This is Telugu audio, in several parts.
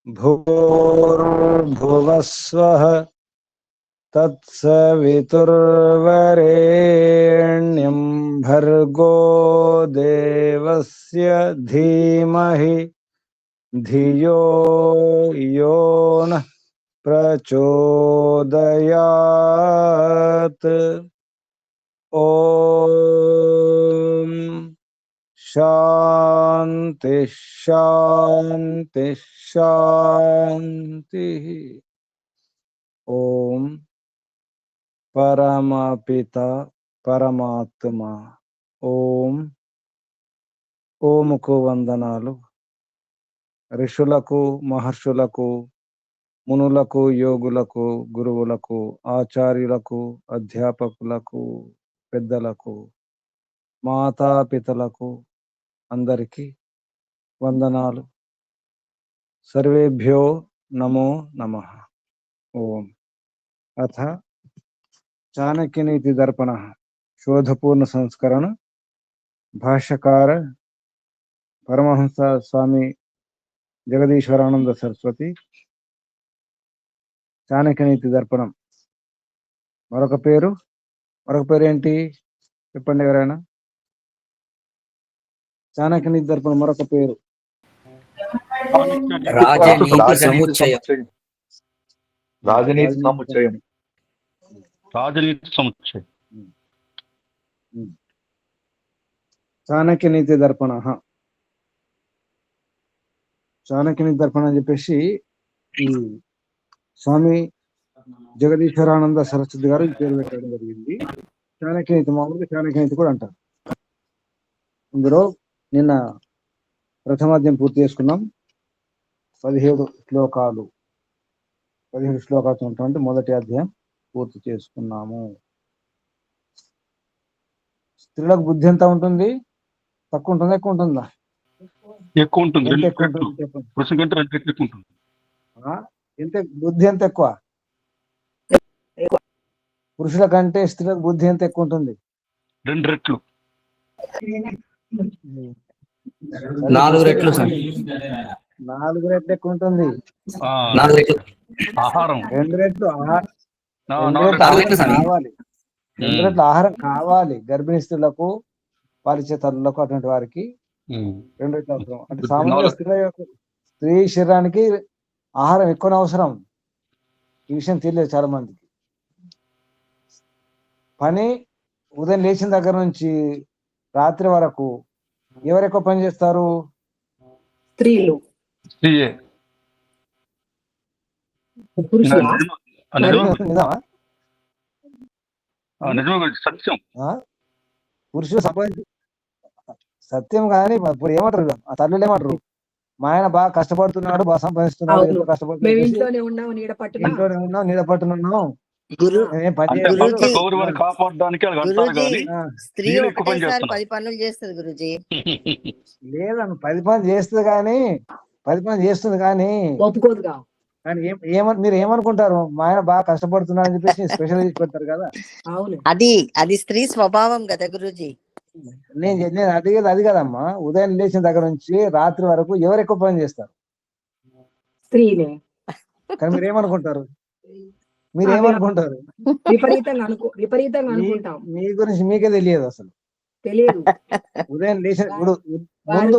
भूर्भुवस्वः तत्सवितुर्वरेण्यं भर्गो देवस्य धीमहि धियो यो नः प्रचोदयात्। ओम शांति शांति शांति। ओम परमपिता परमात्मा ఓం ఓముకు వందనాలు. ఋషులకు మహర్షులకు మునులకు యోగులకు గురువులకు ఆచార్యులకు అధ్యాపకులకు పెద్దలకు మాతాపితలకు అందరికీ వందనాలు. సర్వేభ్యో నమో నమః. ఓం అథ చాణక్యనీతి దర్పణ శోధపూర్ణ సంస్కరణ. భాష్యకార పరమహంస స్వామి జగదీశ్వరానంద సరస్వతి. చాణక్యనీతి దర్పణం మరొక పేరు ఏంటి చెప్పండి ఎవరైనా? చాణక్యనీతి దర్పణం మరొక పేరు రాజనీతి సముచ్చయం. చాణక్యనీతి దర్పణ చాణక్యనీతి దర్పణ అని చెప్పేసి ఈ స్వామి జగదీశ్వరానంద సరస్వతి గారు ఈ పేరు పెట్టడం జరిగింది. చాణక్యనీతి మామూలుగా చాణక్యనీతి కూడా అంటారు. ఇందులో నిన్న ప్రథమాధ్యాయం పూర్తి చేసుకున్నాం. 17 శ్లోకాలు ఉన్నటువంటి మొదటి అధ్యాయం పూర్తి చేసుకున్నాము. స్త్రీలకు బుద్ధి ఎంత ఉంటుంది? తక్కువ ఉంటుందా ఎక్కువ ఉంటుందా? ఎక్కువ ఉంటుంది. ఎంత బుద్ధి ఎంత ఎక్కువ? పురుషుల కంటే స్త్రీలకు బుద్ధి ఎంత ఎక్కువ ఉంటుంది? 2 రెట్లు. 4 రెట్లు. 4 రెట్లు ఎక్కువ ఉంటుంది. 4 రెట్లు ఆహారం. 2 రెట్లు కావాలి. 2 రెట్లు ఆహారం కావాలి. గర్భిణీ స్త్రీలకు, పాలిచ్చే తల్లులకు, అటువంటి వారికి 2 రెట్లు అవసరం. అంటే సామాన్యంగా స్త్రీ శరీరానికి ఆహారం ఎక్కువ అవసరం. ఈ విషయం తెలియదు చాలా మందికి. పని ఉదయం లేచిన దగ్గర నుంచి రాత్రి వరకు ఎవరు ఎక్కువ పని చేస్తారు? స్త్రీలు. పురుషులు సత్యం కానీ ఇప్పుడు ఏమంటారు ఆ తల్లులు ఏమంటారు? మా ఆయన బాగా కష్టపడుతున్నాడు, బాగా సంపాదిస్తున్నాడు, కష్టపడుతున్నాడు, ఇంట్లోనే ఉన్నాం, నీడ పట్టునున్నాం, లేదన్న 10 పనులు చేస్తుంది కానీ 10 పనులు చేస్తుంది కానీ ఒప్పుకోదుగా. కానీ మీరు ఏమనుకుంటారు? మా ఆయన బాగా కష్టపడుతున్నాడు అని చెప్పేసి స్పెషల్ చేసి పెడతారు కదా. అది స్త్రీ స్వభావం కదా గురూజీ. నేను అడిగేది అది కదమ్మా. ఉదయం లేచిన దగ్గర నుంచి రాత్రి వరకు ఎవరు ఎక్కువ పని చేస్తారు? స్త్రీనే. కానీ మీరేమనుకుంటారు? విపరీతంగా అనుకుంటాం. మీ గురించి మీకే తెలియదు అసలు. తెలియదు. ఉదయం లేచిన ముందు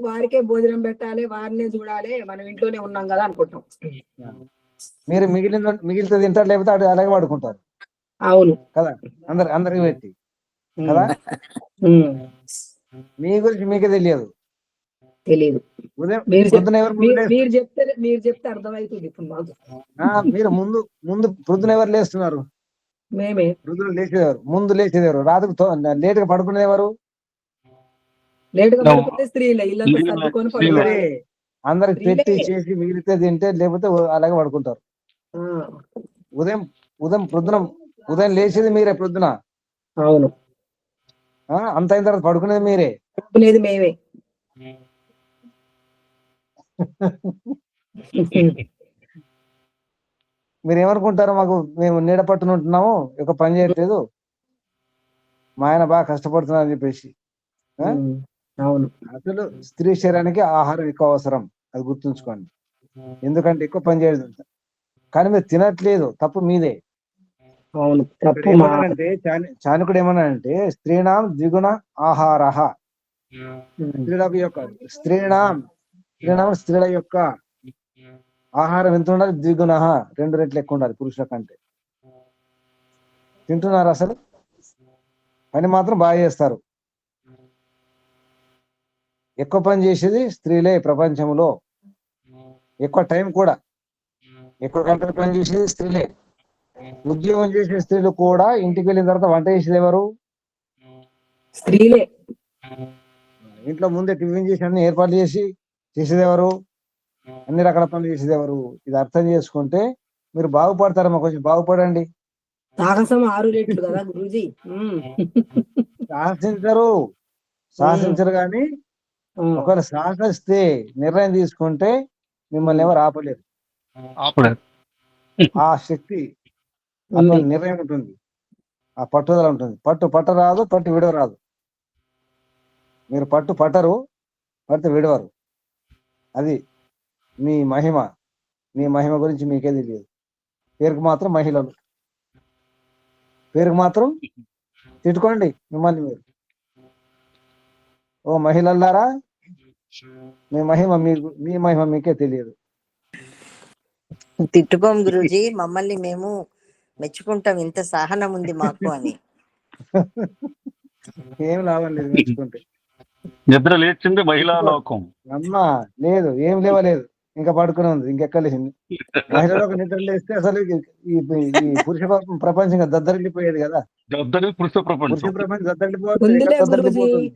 వారికే భోజనం పెట్టాలి, వారినే చూడాలి, మనం ఇంట్లోనే ఉన్నాం కదా అనుకుంటాం. మీరు మిగిలితే తింటారు, లేకపోతే అలాగే పడుకుంటారు. అవును కదా, అందరికి పెట్టి కదా. మీ గురించి మీకే తెలియదు. మీరు చెప్తే అర్థమవుతుంది. ఇప్పుడు మీరు ముందు ప్రొద్దున ఎవరు లేస్తున్నారు? మేమే. ప్రొద్దున లేచేవారు. ముందు లేచేవారు. రాత్రి లేట్ గా పడుకునేవారు. అందరికి పెట్టి చేసి మిగిలితే తింటే, లేకపోతే అలాగే పడుకుంటారు. ఉదయం లేచేది మీరే ప్రొద్దున. అవును. అంత అయిన తర్వాత పడుకునేది మీరే. మేమే. మీరు ఏమనుకుంటారు? మేము నీడ పట్టున ఉంటున్నాము, ఒక పని చేయట్లేదు, మా ఆయన బాగా కష్టపడుతున్నారు అని చెప్పేసి. అవును. అసలు స్త్రీ శరీరానికి ఆహారం ఎక్కువ అవసరం, అది గుర్తుంచుకోండి. ఎందుకంటే ఎక్కువ పని చేయదు. కానీ మీరు తినట్లేదు, తప్పు మీదే. అవును, ఇక్కడ తప్పు ఏమన్నాడంటే చాణకుడు ఏమన్నాడంటే స్త్రీణాం ద్విగుణ ఆహార, స్త్రీల యొక్క ఆహారం ఎంత ఉండాలి? ద్విగుణ, 2 రెట్లు ఎక్కువ ఉండాలి పురుషుల కంటే. తింటున్నారు అసలు? పని మాత్రం బాగా చేస్తారు. ఎక్కువ పని చేసేది స్త్రీలే ప్రపంచంలో, ఎక్కువ టైం కూడా, ఎక్కువ గంటలు పని చేసేది స్త్రీలే. ఉద్యోగం చేసే స్త్రీలు కూడా ఇంటికి వెళ్ళిన తర్వాత వంట చేసేది ఎవరు? స్త్రీలే. ఇంట్లో ముందే టిఫిన్ చేసి అన్ని ఏర్పాట్లు చేసేది ఎవరు? అన్ని రకాల పనులు చేసేది ఎవరు? ఇది అర్థం చేసుకుంటే మీరు బాగుపడతారమ్మా. కొంచెం బాగుపడండి. సాహసం 6 రెట్లు కదా గురూజీ. సాహసించరు కానీ ఒకవేళ సాహసిస్తే, నిర్ణయం తీసుకుంటే మిమ్మల్ని ఎవరు ఆపలేరు. ఆ శక్తి, అటువంటి నిర్ణయం ఉంటుంది, ఆ పట్టుదల ఉంటుంది. పట్టరాదు, పట్టు విడవరాదు. మీరు పట్టరు, పడితే విడవరు. అది మీ మహిమ. మీ మహిమ గురించి మీకే తెలియదు. పేరుకు మాత్రం మహిళలు, పేరుకు మాత్రం తిట్టుకోండి మిమ్మల్ని మీరు. ఓ మహిళలారా, మీ మహిమ మీకే తెలియదు. తిట్టుకోం గురూజీ, మమ్మల్ని మేము మెచ్చుకుంటాం, ఇంత సహనం ఉంది మాకు అని. ఏం లాభం లేదు మెచ్చుకుంటే. నిద్ర లేచింది మహిళా లోకం. అమ్మా లేదు, ఏం లేవలేదు, ఇంకా పడుకుని ఉంది, ఇంకెక్కలేసింది. మహిళలకు నిద్ర లేస్తే అసలు ఈ పురుష ప్రపంచం దద్దరిల్లిపోయేది కదా. పురుష ప్రపంచం దద్దరిల్లిపోతుంది.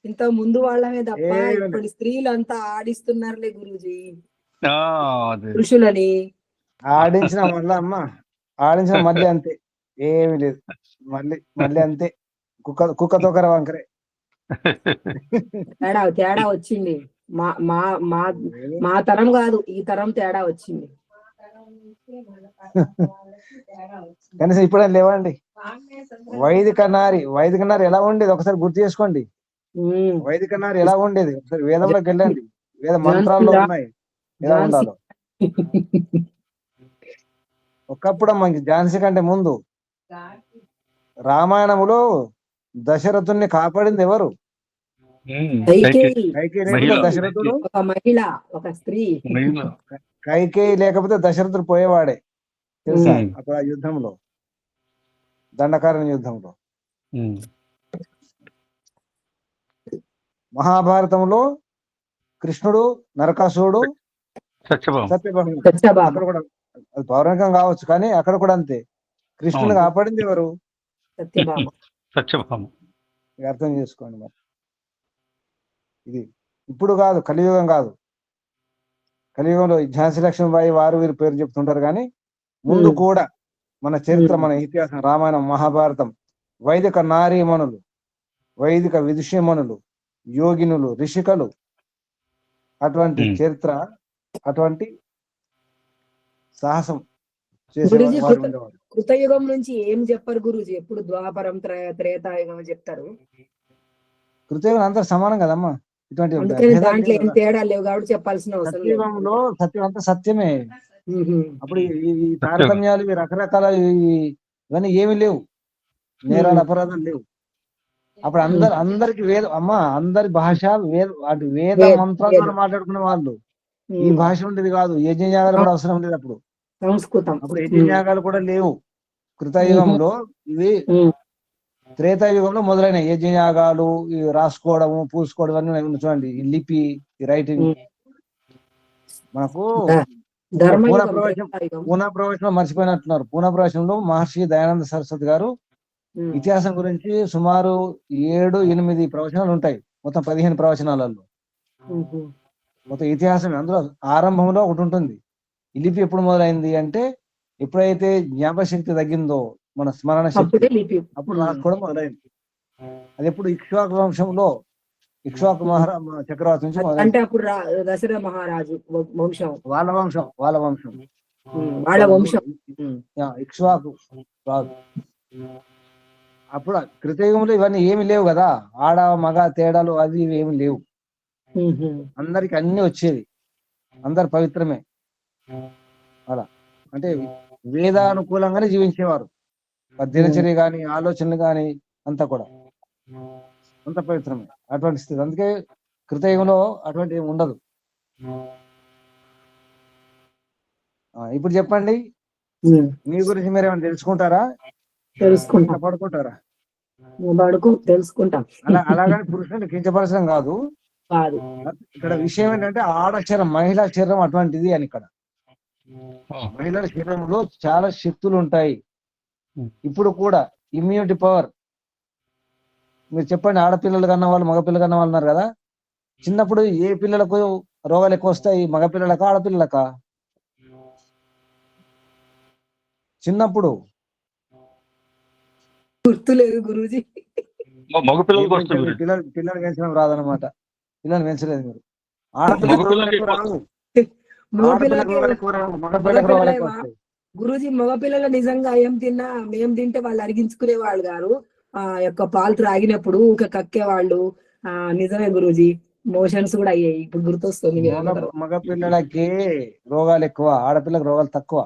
ఇంత ముందు వాళ్ళమే తప్ప ఇప్పుడు స్త్రీలు అంతా ఆడిస్తున్నారులే గురూజీ పురుషులని. ఆడించిన మళ్ళీ అమ్మ, ఆడించిన మళ్ళీ అంతే, ఏమి లేదు. మళ్ళీ అంతే, కుక్కతో కర వంకరే. తేడా వచ్చింది. మా తరం కాదు, ఈ తరం తేడా వచ్చింది. కనీసం ఇప్పుడే లేవండి. వైదిక నారి ఎలా ఉండేది ఒకసారి గుర్తు చేసుకోండి. వైదిక నారి ఎలా ఉండేది ఒకసారి వేదంలోకి వెళ్ళండి. వేద మంత్రాల్లో ఉన్నాయి ఎలా ఉండాలో. ఒకప్పుడు మనకి ఝాన్సీ కంటే ముందు రామాయణములో దశరథుని కాపాడింది ఎవరు? దశరథుడు ఒక మహిళ, ఒక స్త్రీ. కైకేయి లేకపోతే దశరథుడు పోయేవాడే తెలుసా? అప్పుడు ఆ యుద్ధంలో, దండకారణ్య యుద్ధంలో. మహాభారతంలో కృష్ణుడు, నరకాసురుడు, సత్యభామ. అక్కడ కూడా అది పౌరాణికం కావచ్చు, కానీ అక్కడ కూడా అంతే. కృష్ణుని కాపాడింది ఎవరు? సత్యభామ. అర్థం చేసుకోండి. మరి ఇది ఇప్పుడు కాదు, కలియుగం కాదు. కలియుగంలో ఝాన్సీ లక్ష్మీబాయి వారు వీరు పేరు చెప్తుంటారు, కానీ ముందు కూడా మన చరిత్ర, మన ఇతిహాసం, రామాయణం, మహాభారతం, వైదిక నారీమణులు, వైదిక విదుష్యమణులు, యోగినులు, ఋషికలు, అటువంటి చరిత్ర, అటువంటి సాహసం చేసేవారు ఉండేవారు. కృతయుగం నుంచి ఏం చెప్పారు గురూజీ? ఎప్పుడు ద్వాపరం, త్రేతాయుగం చెప్తారు. కృతయుగం అంతా సమానం కదమ్మా. ఇటువంటి దాంట్లో ఏం తేడా లేవు కాబట్టి చెప్పాల్సిన అవసరం. సత్యుగంలో సత్యం అంతా సత్యమే. అప్పుడు ఈ తారతమ్యాలు, ఈ రకరకాల ఇవన్నీ ఏమి లేవు, నేరాలు, అపరాధాలు లేవు. అప్పుడు అందరికి అందరి భాష వేద మంత్రాలు మాట్లాడుకునే వాళ్ళు. ఈ భాష ఉండేది కాదు. యజ్ఞయాగాలు కూడా అవసరం లేదు అప్పుడు. సంస్కృతం. అప్పుడు యజ్ఞయాగాలు కూడా లేవు కృతయుగంలో. ఇవి త్రేతాయుగంలో మొదలైన యజ్ఞయాగాలు, రాసుకోవడము, పూసుకోవడం అన్ని చూడండి. ఈ లిపి, ఈ రైటింగ్. మనకు పూనా ప్రవేశంలో మర్చిపోయినట్టున్నారు. పూనా ప్రవేశంలో మహర్షి దయానంద సరస్వతి గారు ఇతిహాసం గురించి సుమారు 7-8 ప్రవచనాలు ఉంటాయి. మొత్తం 15 ప్రవచనాలలో మొత్తం ఇతిహాసం. అందులో ఆరంభంలో ఒకటి ఉంటుంది. ఈ లిపి ఎప్పుడు మొదలైంది అంటే, ఎప్పుడైతే జ్ఞాపశక్తి తగ్గిందో, మన స్మరణ శక్తి, అప్పుడు రాసుకోవడం మొదలైంది. అది ఎప్పుడు ఇక్ష్వాకు వంశంలో, ఇక్ష్వాకు చక్రవర్తి నుంచి అంటే అప్పుడు దశరథ మహారాజు వంశం, వాళ్ళ వంశం ఇక్ష్వాకు రాజు. అప్పుడు కృతయుగంలో ఇవన్నీ ఏమి లేవు కదా. ఆడ మగ తేడాలు అది ఏమి లేవు. అందరికి అన్ని వచ్చేది. అందరు పవిత్రమే. అలా అంటే వేదానుకూలంగానే జీవించేవారు. దినచర్య కానీ ఆలోచనలు కానీ అంతా కూడా అంత పవిత్రమే అటువంటి స్థితి. అందుకే కృతయుగంలో అటువంటి ఏమి ఉండదు. ఇప్పుడు చెప్పండి, మీ గురించి మీరు ఏమైనా తెలుసుకుంటారా? తెలుసుకుంటాం, పడుకుంటారా? తెలుసుకుంటాం. అలాగని పురుషుని కించపరచడం కాదు. ఇక్కడ విషయం ఏంటంటే ఆడశరం మహిళా శరీరం అటువంటిది అని. ఇక్కడ మహిళల శరీరంలో చాలా శక్తులు ఉంటాయి. ఇప్పుడు కూడా ఇమ్యూనిటీ పవర్. మీరు చెప్పండి, ఆడపిల్లలు కన్నా వాళ్ళు మగపిల్లలు కన్నా వాళ్ళు ఉన్నారు కదా. చిన్నప్పుడు ఏ పిల్లలకు రోగాలు ఎక్కువ వస్తాయి, మగపిల్లలకా ఆడపిల్లలకా? చిన్నప్పుడు గుర్తులేదు గురూజీ. మగపిల్లలకు వస్తుంది. పిల్లలు పెంచడం రాదనమాట. పిల్లలు పెంచలేదు మీరు. ఆడపిల్లలకు రావు, మగపిల్లలకు రోగాలు ఎక్కువ వస్తాయి. గురూజీ మగపిల్లలు నిజంగా ఏం తింటే వాళ్ళు అరిగించుకునే వాళ్ళు గారు. యొక్క పాలు త్రాగినప్పుడు ఒక కక్కేవాళ్ళు. నిజమే గురూజీ, మోషన్స్ కూడా అయ్యాయి. ఇప్పుడు గుర్తొస్తుంది. మగపిల్లలకి రోగాలు ఎక్కువ, ఆడపిల్లలకు రోగాలు తక్కువ.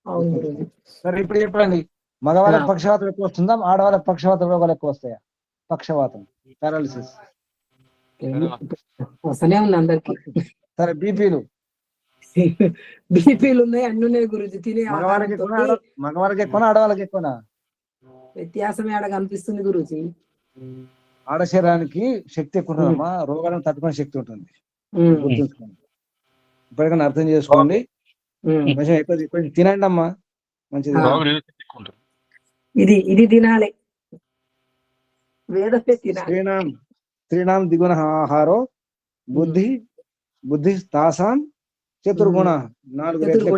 అవును గురూజీ. సరే ఇప్పుడు చెప్పండి, మగవాళ్ళకి పక్షవాతం ఎక్కువ వస్తుందా, ఆడవాళ్ళకి పక్షవాతం రోగాలు ఎక్కువ వస్తాయా? పక్షవాతం, పారాలిసిస్ వస్తూనే ఉంది అందరికి. సరే బీపీలు ఉన్నాయి, అన్ని ఉన్నాయి గురూజీ. తినే మగవాళ్ళకి ఎక్కువ ఆడవాళ్ళకి ఎక్కువనా? వ్యత్యాసం ఏడ కనిపిస్తుంది గురూజీ? ఆడ శరీరానికి శక్తి ఎక్కువ ఉంటుందమ్మా, రోగాలను తట్టుకునే శక్తి ఉంటుంది. గుర్తుంచుకోండి, ఇప్పటికైనా అర్థం చేసుకోండి. కొంచెం తినండి అమ్మా, మంచిది. ఇది తినాలి, వేదమే తినాలి. శ్రీనాం దిగుణ ఆహారో బుద్ధి తాసాం చతుర్గుణ. 4 రెట్లు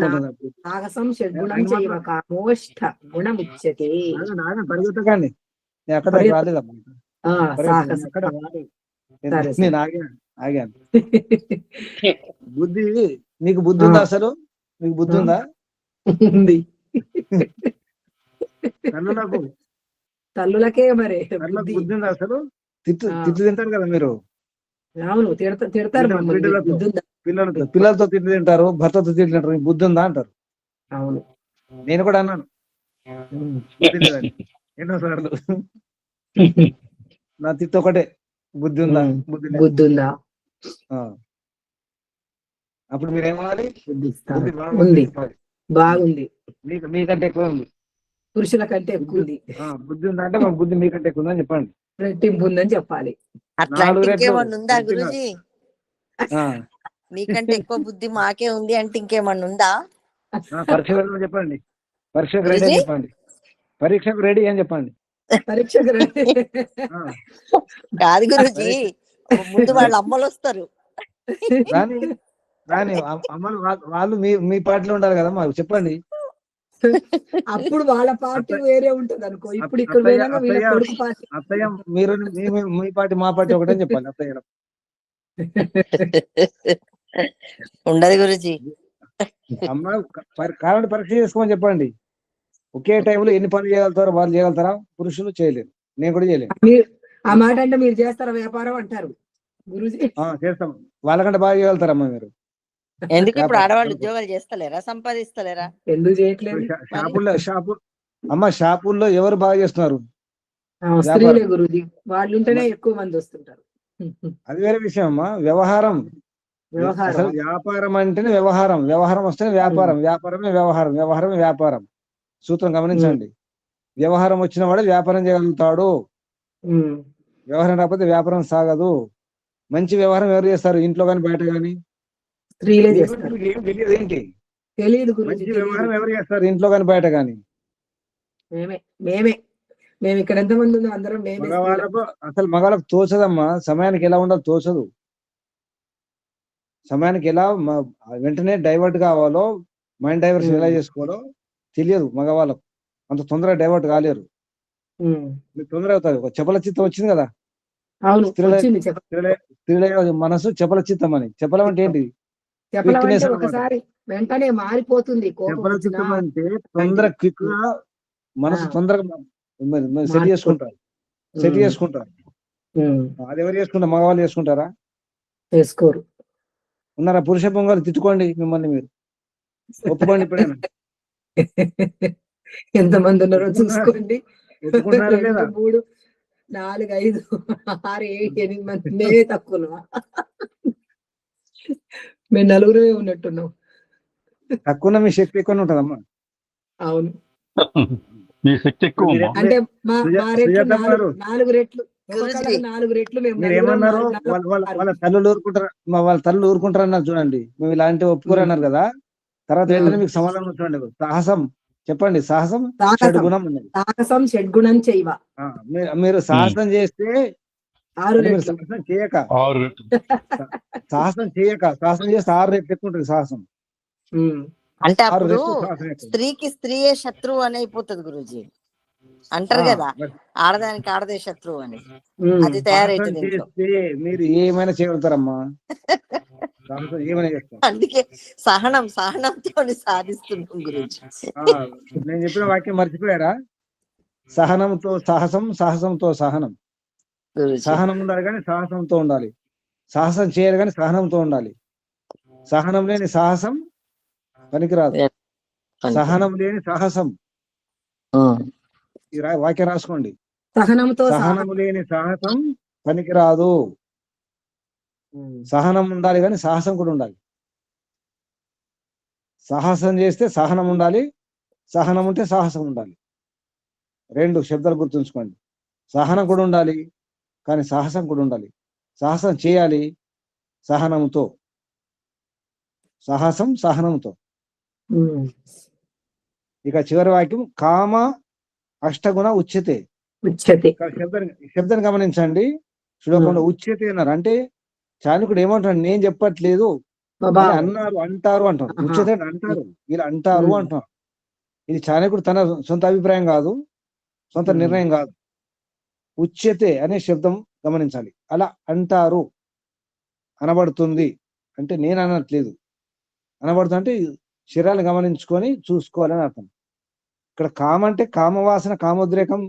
సాహసం షడ్గుణం చైవ కామోష్ఠ గుణముచ్యతే. పరిగెత్తకండి, నేను అక్కడ రాలేదమ్మా. నేను ఆగాను. బుద్ధి, నీకు బుద్ధి ఉందా? అసలు మీకు బుద్ధి ఉందా? ఉంది. తల్లులకే మరి బుద్ధి ఉందా? అసలు తిట్లు తింటారు కదా మీరు. అవును, తిడతారు. పిల్లలతో తిట్లు తింటారు, భర్తతో తిట్లు తింటారు. మీకు బుద్ధి ఉందా అంటారు. అవును, నేను కూడా అన్నాను ఎన్నోసార్లు. నా తిట్టు ఒకటే, బుద్ధి ఉందా? బుద్ధి ఉందా? అప్పుడు మీరేమనాలి? ఉంది, బాగుంది, మీకంటే ఎక్కువ ఉంది, పురుషుల కంటే ఎక్కువ ఉంది. బుద్ధి ఉందా అంటే బుద్ధి మీకంటే ఎక్కువ ఉందని చెప్పండి. రెట్టింపు ఉందని చెప్పాలి. అట్లా ఇంకేమన్నా ఉందా గురూజీ? మీకంటే ఎక్కువ బుద్ధి మాకే ఉంది అంటే ఇంకేమన్నా ఉందా? పరీక్షకు చెప్పండి, పరీక్షకు రెడీ అని చెప్పండి, పరీక్షకు రెడీ అని చెప్పండి. పరీక్షకు కాదు గురూజీ, ముందు వాళ్ళ అమ్మలు వస్తారు. రాని అమ్మలు వాళ్ళు మీ పార్టీలో ఉండాలి కదా, మాకు చెప్పండి. అప్పుడు వాళ్ళ పార్టీ వేరే ఉంటది అనుకో. ఇప్పుడు ఇక్కడ అత్తయ్య మీరు మీ పార్టీ మా పార్టీ ఒకటే చెప్పాలి. అత్తయ్య ఉండదు గురూజీ. అమ్మ కావాలంటే పరీక్ష చేసుకోమని చెప్పండి. ఒకే టైంలో ఎన్ని పనులు చేయగలుగుతారో వాళ్ళు చేయగలుగుతారా? పురుషులు చేయలేరు, నేను కూడా చేయలేను. ఆ మాట అంటే మీరు చేస్తారా వ్యాపారం అంటారు గురూజీ? చేస్తాం, వాళ్ళకంటే బాగా చేయగలుగుతారమ్మా మీరు. ఎందుకు ఇప్పుడు ఆడవాళ్ళు ఉద్యోగాలు చేస్తలేరా, సంపాదిస్తలేరా? ఎందుకు చేయట్లేదు? షాపుల్లో ఎవరు బాగా చేస్తున్నారు? స్త్రీలే గురూజీ, వాళ్ళు ఉంటేనే ఎక్కువ మంది వస్తుంటారు. అది వేరే విషయం అమ్మా. వ్యవహారం, అసలు వ్యాపారం అంటేనే వ్యవహారం, వ్యవహారం వస్తేనే వ్యాపారం, వ్యాపారమే వ్యవహారం, వ్యవహారమే వ్యాపారం. సూత్రం గమనించండి. వ్యవహారం వచ్చిన వాడు వ్యాపారం చేయగలుగుతాడు, వ్యవహారం రాకపోతే వ్యాపారం సాగదు. మంచి వ్యవహారం ఎవరు చేస్తారు? ఇంట్లో కానీ బయట కానీ? స్త్రీలే చేస్తారు. ఏంటి తెలియదు మంచి వ్యవహారం ఎవరు చేస్తారు? ఇంట్లో కానీ బయట కానీ? మేము ఇక్కడ ఎంతమంది ఉన్నాం అందరం మగవాళ్ళకు. అసలు మగవాళ్ళకు తోచదమ్మా, సమయానికి ఎలా ఉండాలో తోచదు. సమయానికి ఎలా వెంటనే డైవర్ట్ కావాలో, మైండ్ డైవర్షన్ ఎలా చేసుకోవాలో తెలియదు మగవాళ్ళకు. అంత తొందరగా డైవర్ట్ కాలేరు, మీకు తొందర అవుతుంది. ఒక చపల చిత్తం వచ్చింది కదా, స్త్రీల మనసు చపల చిత్తం అని. చపలం అంటే ఏంటి? ఒకసారి వెంటనే మారిపోతుంది. చపల చిత్తం అంటే తొందర క్విక్ గా మనసు తొందరగా సెట్ చేసుకుంటారు. అది ఎవరు చేసుకుంటారు? మగవాళ్ళు చేసుకుంటారా? చేసుకోరు. ఉన్నారా? పురుష పొంగలు తిట్టుకోండి మిమ్మల్ని మీరు. ఒప్పుకోండి ఇప్పుడైనా. ఎంతమంది ఉన్నారో చూసుకోండి. ఒప్పుకుంటున్నారా 2, లేదా? 3, 4, 5, 6, 7, 8 మంది మేమే తక్కువ. మేము నలుగురమే ఉన్నట్టున్నాం. తక్కువ మీ శక్తి ఎక్కువ ఉంటదమ్మా. అవును. మీ శక్తి ఎక్కువ అమ్మా. అంటే మా రెట్లు సుజాత గారు 4 రెట్లు, గురూజీ ఒక్కొక్కళ్ళకి 4 రెట్లు మేము మీరు నలుగురం, ఏమన్నారు? 4, వాళ్ళ తల్లులు ఊరుకుంటారు, వాళ్ళ తల్లులు ఊరుకుంటారు అన్నారు చూడండి. మేము ఇలాంటివి ఒప్పుకోరు అన్నారు కదా. తర్వాత ఏంటంటే మీకు సమాధానం చూడండి. సాహసం చెప్పండి. సాహసం షడ్గుణం ఉన్నది. సాహసం షడ్గుణం చేయవ. మీరు సాహసం చేస్తే 6 మీరు రెట్లు. సాహసం చేయక 6 రెట్లు. సాహసం చేస్తే 6 రెట్లు ఎక్కువ ఉంటుంది సాహసం. అంటే 6 అప్పుడు రెట్లు సాహసం ఎక్కువ. స్త్రీకి స్త్రీయే శత్రువు అని అయిపోతుంది గురూజీ. అంటారు కదా, ఆడదానికి ఆడదే శత్రువు అని. అది తయారైతుంది ఇంట్లో. చేస్తే మీరు ఏమైనా చేయగలుగుతారమ్మా. సాహసం ఏమైనా చేస్తారు. అందుకే సహనంతో సాధిస్తున్నాం గురూజీ. నేను చెప్పిన వాక్యం మర్చిపోయారా? సహనంతో సాహసం, సాహసంతో సహనం. సహనం ఉండాలి కానీ సాహసంతో ఉండాలి. సాహసం చేయాలి కానీ సహనంతో ఉండాలి. సహనం లేని సాహసం పనికిరాదు. సహనం లేని సాహసం. ఈ వాక్యం రాసుకోండి. సహనం లేని సాహసం పనికిరాదు. సహనం ఉండాలి కానీ సాహసం కూడా ఉండాలి. సాహసం చేస్తే సహనం ఉండాలి, సహనం ఉంటే సాహసం ఉండాలి. 2 శబ్దాలు గుర్తుంచుకోండి. సహనం కూడా ఉండాలి కానీ సాహసం కూడా ఉండాలి. సాహసం చేయాలి సహనంతో. సాహసం సహనంతో. ఇక చివరి వాక్యం కామ అష్టగుణ ఉచ్యతే. శబ్దాన్ని గమనించండి. శ్లోకంలో ఉచ్యతే అన్నారు. అంటే చాణకుడు ఏమంటాడు? నేను చెప్పట్లేదు అన్నారు, అంటారు అంటారు. ఉచ్యతే అంటారు, వీళ్ళు అంటారు అంటారు. ఇది చాణకుడు తన సొంత అభిప్రాయం కాదు, సొంత నిర్ణయం కాదు. ఉచ్యతే అనే శబ్దం గమనించాలి. అలా అంటారు, అనబడుతుంది అంటే నేను అనట్లేదు. అనబడుతుంది అంటే శరీరాన్ని గమనించుకొని చూసుకోవాలని అర్థం. ఇక్కడ కామ అంటే కామవాసన, కామోద్రేకం,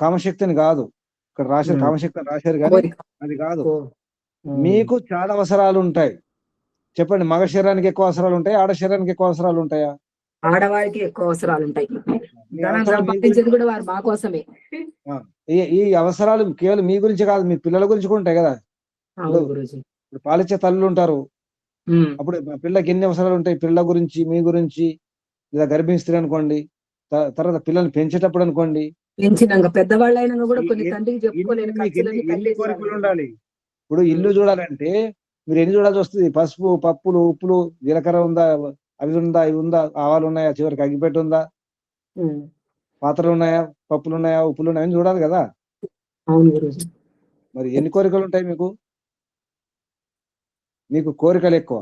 కామశక్తి అని కాదు. ఇక్కడ రాశారు కామశక్తి అని రాశారు కానీ అది కాదు. మీకు చాలా అవసరాలు ఉంటాయి. చెప్పండి, మగ శరీరానికి ఎక్కువ అవసరాలు ఉంటాయి, ఆడ శరీరానికి ఎక్కువ అవసరాలు ఉంటాయా? ఆడవారికి ఎక్కువ అవసరాలు ఉంటాయి. సంపాదించేది కూడా వారు మా కోసమే. ఈ అవసరాలు కేవలం మీ గురించి కాదు, మీ పిల్లల గురించి కూడా ఉంటాయి కదా. ఇప్పుడు పాలిచ్చే తల్లులు ఉంటారు. అప్పుడు పిల్లకి ఎన్ని అవసరాలు ఉంటాయి? పిల్లల గురించి, మీ గురించి, లేదా గర్భిణీ స్త్రీ అనుకోండి, తర్వాత పిల్లల్ని పెంచేటప్పుడు అనుకోండి, పెంచినాక పెద్దవాళ్ళు అయినా కూడా కొన్ని తండ్రికి చెప్పుకోలేని ఎన్ని కోరికలు ఉండాలి. ఇప్పుడు ఇల్లు చూడాలంటే మీరు ఎన్ని చూడాల్సి వస్తుంది? పసుపు, పప్పులు, ఉప్పులు, జీలకర్ర ఉందా, అవి ఉందా, ఇవి ఉందా, ఆవాలు ఉన్నాయా, చివరికి అగ్గిపెట్టి ఉందా, పాత్రలు ఉన్నాయా, పప్పులు ఉన్నాయా, ఉప్పులు ఉన్నాయా అని చూడాలి కదా. మరి ఎన్ని కోరికలు ఉంటాయి మీకు? మీకు కోరికలు ఎక్కువ.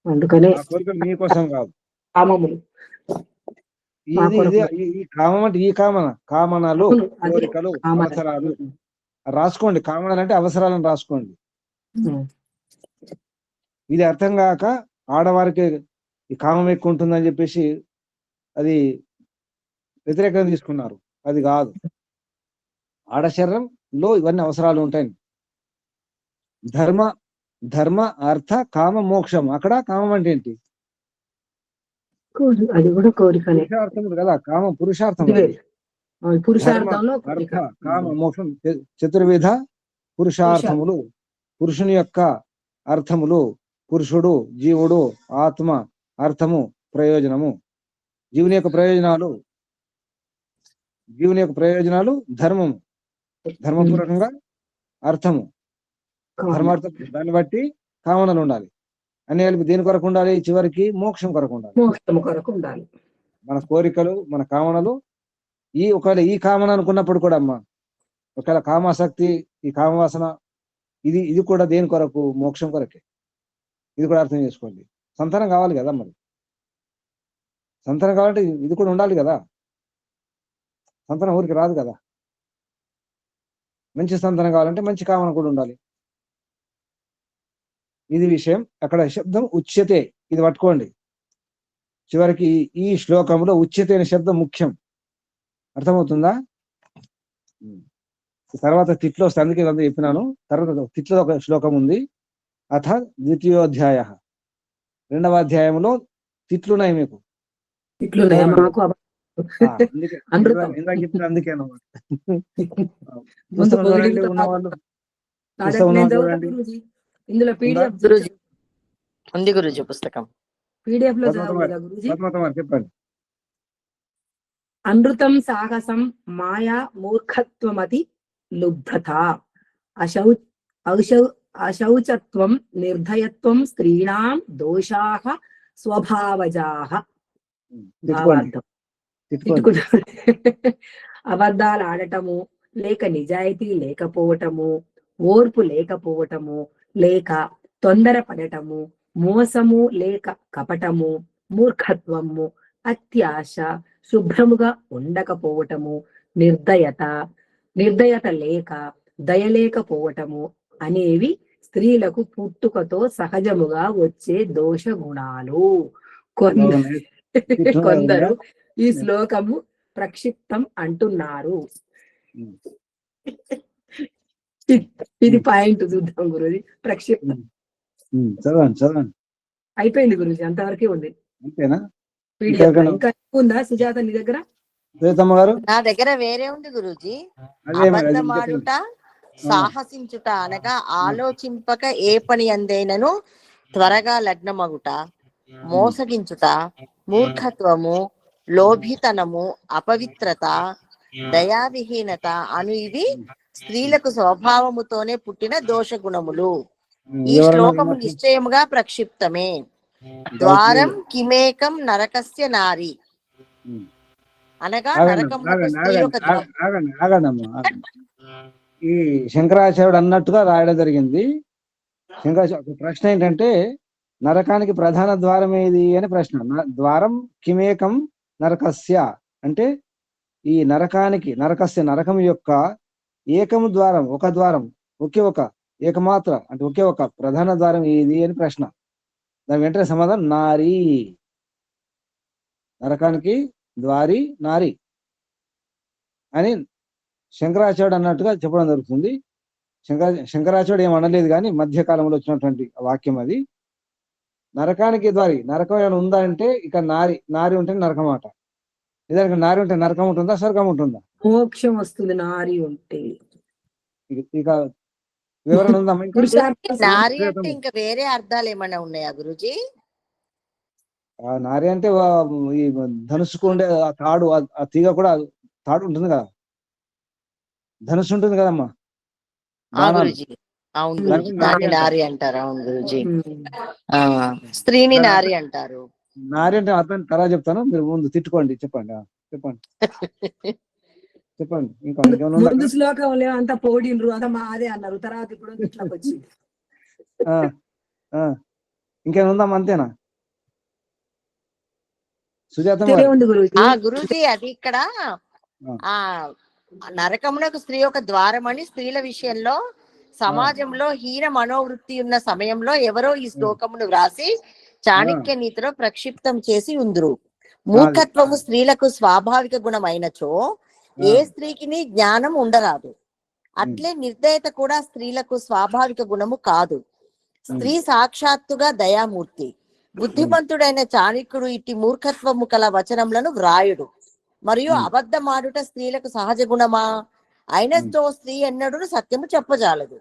అందుకనే ఆ కోరికలు మీకోసం కాదు. ఈ కామం అంటే ఈ కామనలు, కోరికలు, అవసరాలు రాసుకోండి. కామనలు అంటే అవసరాలను రాసుకోండి. ఇది అర్థం కాక ఆడవారికి ఈ కామం ఎక్కువ ఉంటుందని చెప్పేసి అది వ్యతిరేకంగా తీసుకున్నారు. అది కాదు. ఆడ శరీరంలో ఇవన్నీ అవసరాలు ఉంటాయి. ధర్మ అర్థ కామ మోక్షం. అక్కడ కామం అంటే ఏంటి? అది కూడా కోరికనే కదా. కామం పురుషార్థం. అర్థ కామ మోక్షం చతుర్విధ పురుషార్థములు. పురుషుని యొక్క అర్థములు. పురుషుడు, జీవుడు, ఆత్మ, అర్థము, ప్రయోజనము. జీవుని యొక్క ప్రయోజనాలు ధర్మము, ధర్మపూర్వకంగా అర్థము, ధర్మార్థం. దాన్ని బట్టి కామనలు ఉండాలి. అన్ని కలిపి దేని కొరకు ఉండాలి? చివరికి మోక్షం కొరకు ఉండాలి. మన కోరికలు, మన కామనలు ఒకవేళ ఈ కామన అనుకున్నప్పుడు కూడా అమ్మా, ఒకవేళ కామాసక్తి, ఈ కామవాసన, ఇది కూడా దేని కొరకు? మోక్షం కొరకే. ఇది కూడా అర్థం చేసుకోండి. సంతానం కావాలి కదా. మరి సంతానం కావాలంటే ఇది కూడా ఉండాలి కదా. సంతానం ఊరికి రాదు కదా. మంచి సంతానం కావాలంటే మంచి కామన కూడా ఉండాలి. ఇది విషయం. అక్కడ శబ్దం ఉచ్యతే, ఇది పట్టుకోండి. చివరికి ఈ శ్లోకంలో ఉచ్యతే అనే శబ్దం ముఖ్యం. అర్థమవుతుందా? తర్వాత తిట్లో వస్తే, అందుకే చెప్పినాను. తర్వాత తిట్లో ఒక శ్లోకం ఉంది. అథ ద్వితీయోధ్యాయ, 2వ అధ్యాయంలో తిట్లున్నాయి మీకు. ఇట్లున్నాయా మాకు అందుకే అమృతం. ఇందాక చెప్తే అందుకే అన్నమాట. ముందు పుస్తకం చూడండి, పొగిడిలతో ఉన్న వాళ్ళు కాదు. పుస్తకం నేను చదువుతా చూడండి. గురూజీ. ఇందులో పీడిఎఫ్ గురూజీ ఉంది గురూజీ పుస్తకం. పీడిఎఫ్ లో పద్మత చదవదా వారు, గురూజీ? పద్మత వారు చెప్పండి. అనృతం సాహసం మాయా మూర్ఖత్వమతి లుబ్ధత అశౌచత్వం నిర్భయత్వం స్త్రీణాం దోషాః స్వభావజాః. తిట్టుకోండి, భావార్థం. తిట్టుకోండి. అబద్ధాలు ఆడటము, లేక నిజాయితీ లేకపోవటము, ఓర్పు లేకపోవటము, లేక తొందరపడటము, మోసము లేక కపటము, మూర్ఖత్వము, అత్యాశ, శుభ్రముగా ఉండకపోవటము, నిర్దయత లేక దయలేకపోవటము అనేవి స్త్రీలకు పుట్టుకతో సహజముగా వచ్చే దోష గుణాలు. కొందరు ఈ శ్లోకము ప్రక్షిప్తం అంటున్నారు. ఇది పాయింట్ చూద్దాం గురుజీ. ప్రక్షిప్తం చదవండి. అయిపోయింది గురుజీ, అంతవరకే ఉంది. అంతేనా? ఇంకా ఉందా సుజాత నీ దగ్గర? గారు నా దగ్గర వేరే ఉంది గురూజీ. అదే మరి, అది అబద్ధమాడుట సాహసించుట అనగా ఆలోచింపక ఏ పని అందేనను త్వరగా లగ్నమగుట, మోసగించుట, మూర్ఖత్వము, లోభితనము, అపవిత్రత, దయావిహీనత అను ఇవి స్త్రీలకు స్వభావముతోనే పుట్టిన దోష గుణములు. ఈ శ్లోకము నిశ్చయముగా ప్రక్షిప్తమే. ద్వారం కిమేకం నరకస్య నారి అనగా నరకమునకు స్త్రీ ఒక ఆగండి. ఈ శంకరాచార్యుడు అన్నట్టుగా రాయడం జరిగింది. శంకరాచార్య ప్రశ్న ఏంటంటే, నరకానికి ప్రధాన ద్వారం ఏది అని ప్రశ్న. ద్వారం కిమేకం నరకస్య అంటే ఈ నరకస్య నరకం యొక్క ఏకము ద్వారం, ఒక ద్వారం, ఒకే ఒక ఏకమాత్ర అంటే ఒకే ఒక ప్రధాన ద్వారం ఏది అని ప్రశ్న. దాని వెంటనే సమాధానం నారీ. నరకానికి ద్వారి నారి అని శంకరాచార్యుడు అన్నట్టుగా చెప్పడం జరుగుతుంది. శంకరాచార్యుడు ఏం అనలేదు, కానీ మధ్యకాలంలో వచ్చినటువంటి వాక్యం అది. నరకానికి ద్వారి, నరకం ఏమైనా ఉందా అంటే ఇక నారి ఉంటే నరకం మాట. నిజానికి నారి ఉంటే నరకం ఉంటుందా, స్వర్గం ఉంటుందా? మోక్షం వస్తుంది నారి ఉంటే. ఇక వివరణ ఉందా? నారి అంటే ఇంకా వేరే అర్థాలు ఏమైనా ఉన్నాయా గురూజీ? నారి అంటే ఈ ధనుసుకు ఉండే ఆ తాడు, ఆ తీగ కూడా తాడు ఉంటుంది కదా, ధనుసు ఉంటుంది కదమ్మా. అవును గురూజీ, దాన్ని నారి అంటారు. అవును గురూజీ. స్త్రీని నారి అంటారు. నారి అంటే అర్థం తర్వాత చెప్తాను, మీరు ముందు తిట్టుకోండి. చెప్పండి. ఇంకా ముందు శ్లోకంలో అంతా పోడిండ్రు, అదే మాదే అన్నారు. తర్వాత ఇప్పుడు ఇట్లా వచ్చింది. ఇంకేముందాం? అంతేనా సుజాత? గురూజీ అది ఇక్కడ ఆ నరకమునకు స్త్రీ ఒక ద్వారం అని స్త్రీల విషయంలో సమాజంలో హీన మనోవృత్తి ఉన్న సమయంలో ఎవరో ఈ శ్లోకమును వ్రాసి చాణక్య నీతిలో ప్రక్షిప్తం చేసి ఉందరు. మూర్ఖత్వము స్త్రీలకు స్వాభావిక గుణం అయినచో ఏ స్త్రీకి జ్ఞానం ఉండరాదు. అట్లే నిర్దయత కూడా స్త్రీలకు స్వాభావిక గుణము కాదు. స్త్రీ సాక్షాత్తుగా దయామూర్తి. బుద్ధిమంతుడైన చాణక్యుడు ఇట్టి మూర్ఖత్వము కల వచనములను వ్రాయుడు. మరియు అబద్ధమాడుట స్త్రీలకు సహజ గుణమా అయినతో స్త్రీ ఎన్నడూ సత్యము చెప్పజాలదు.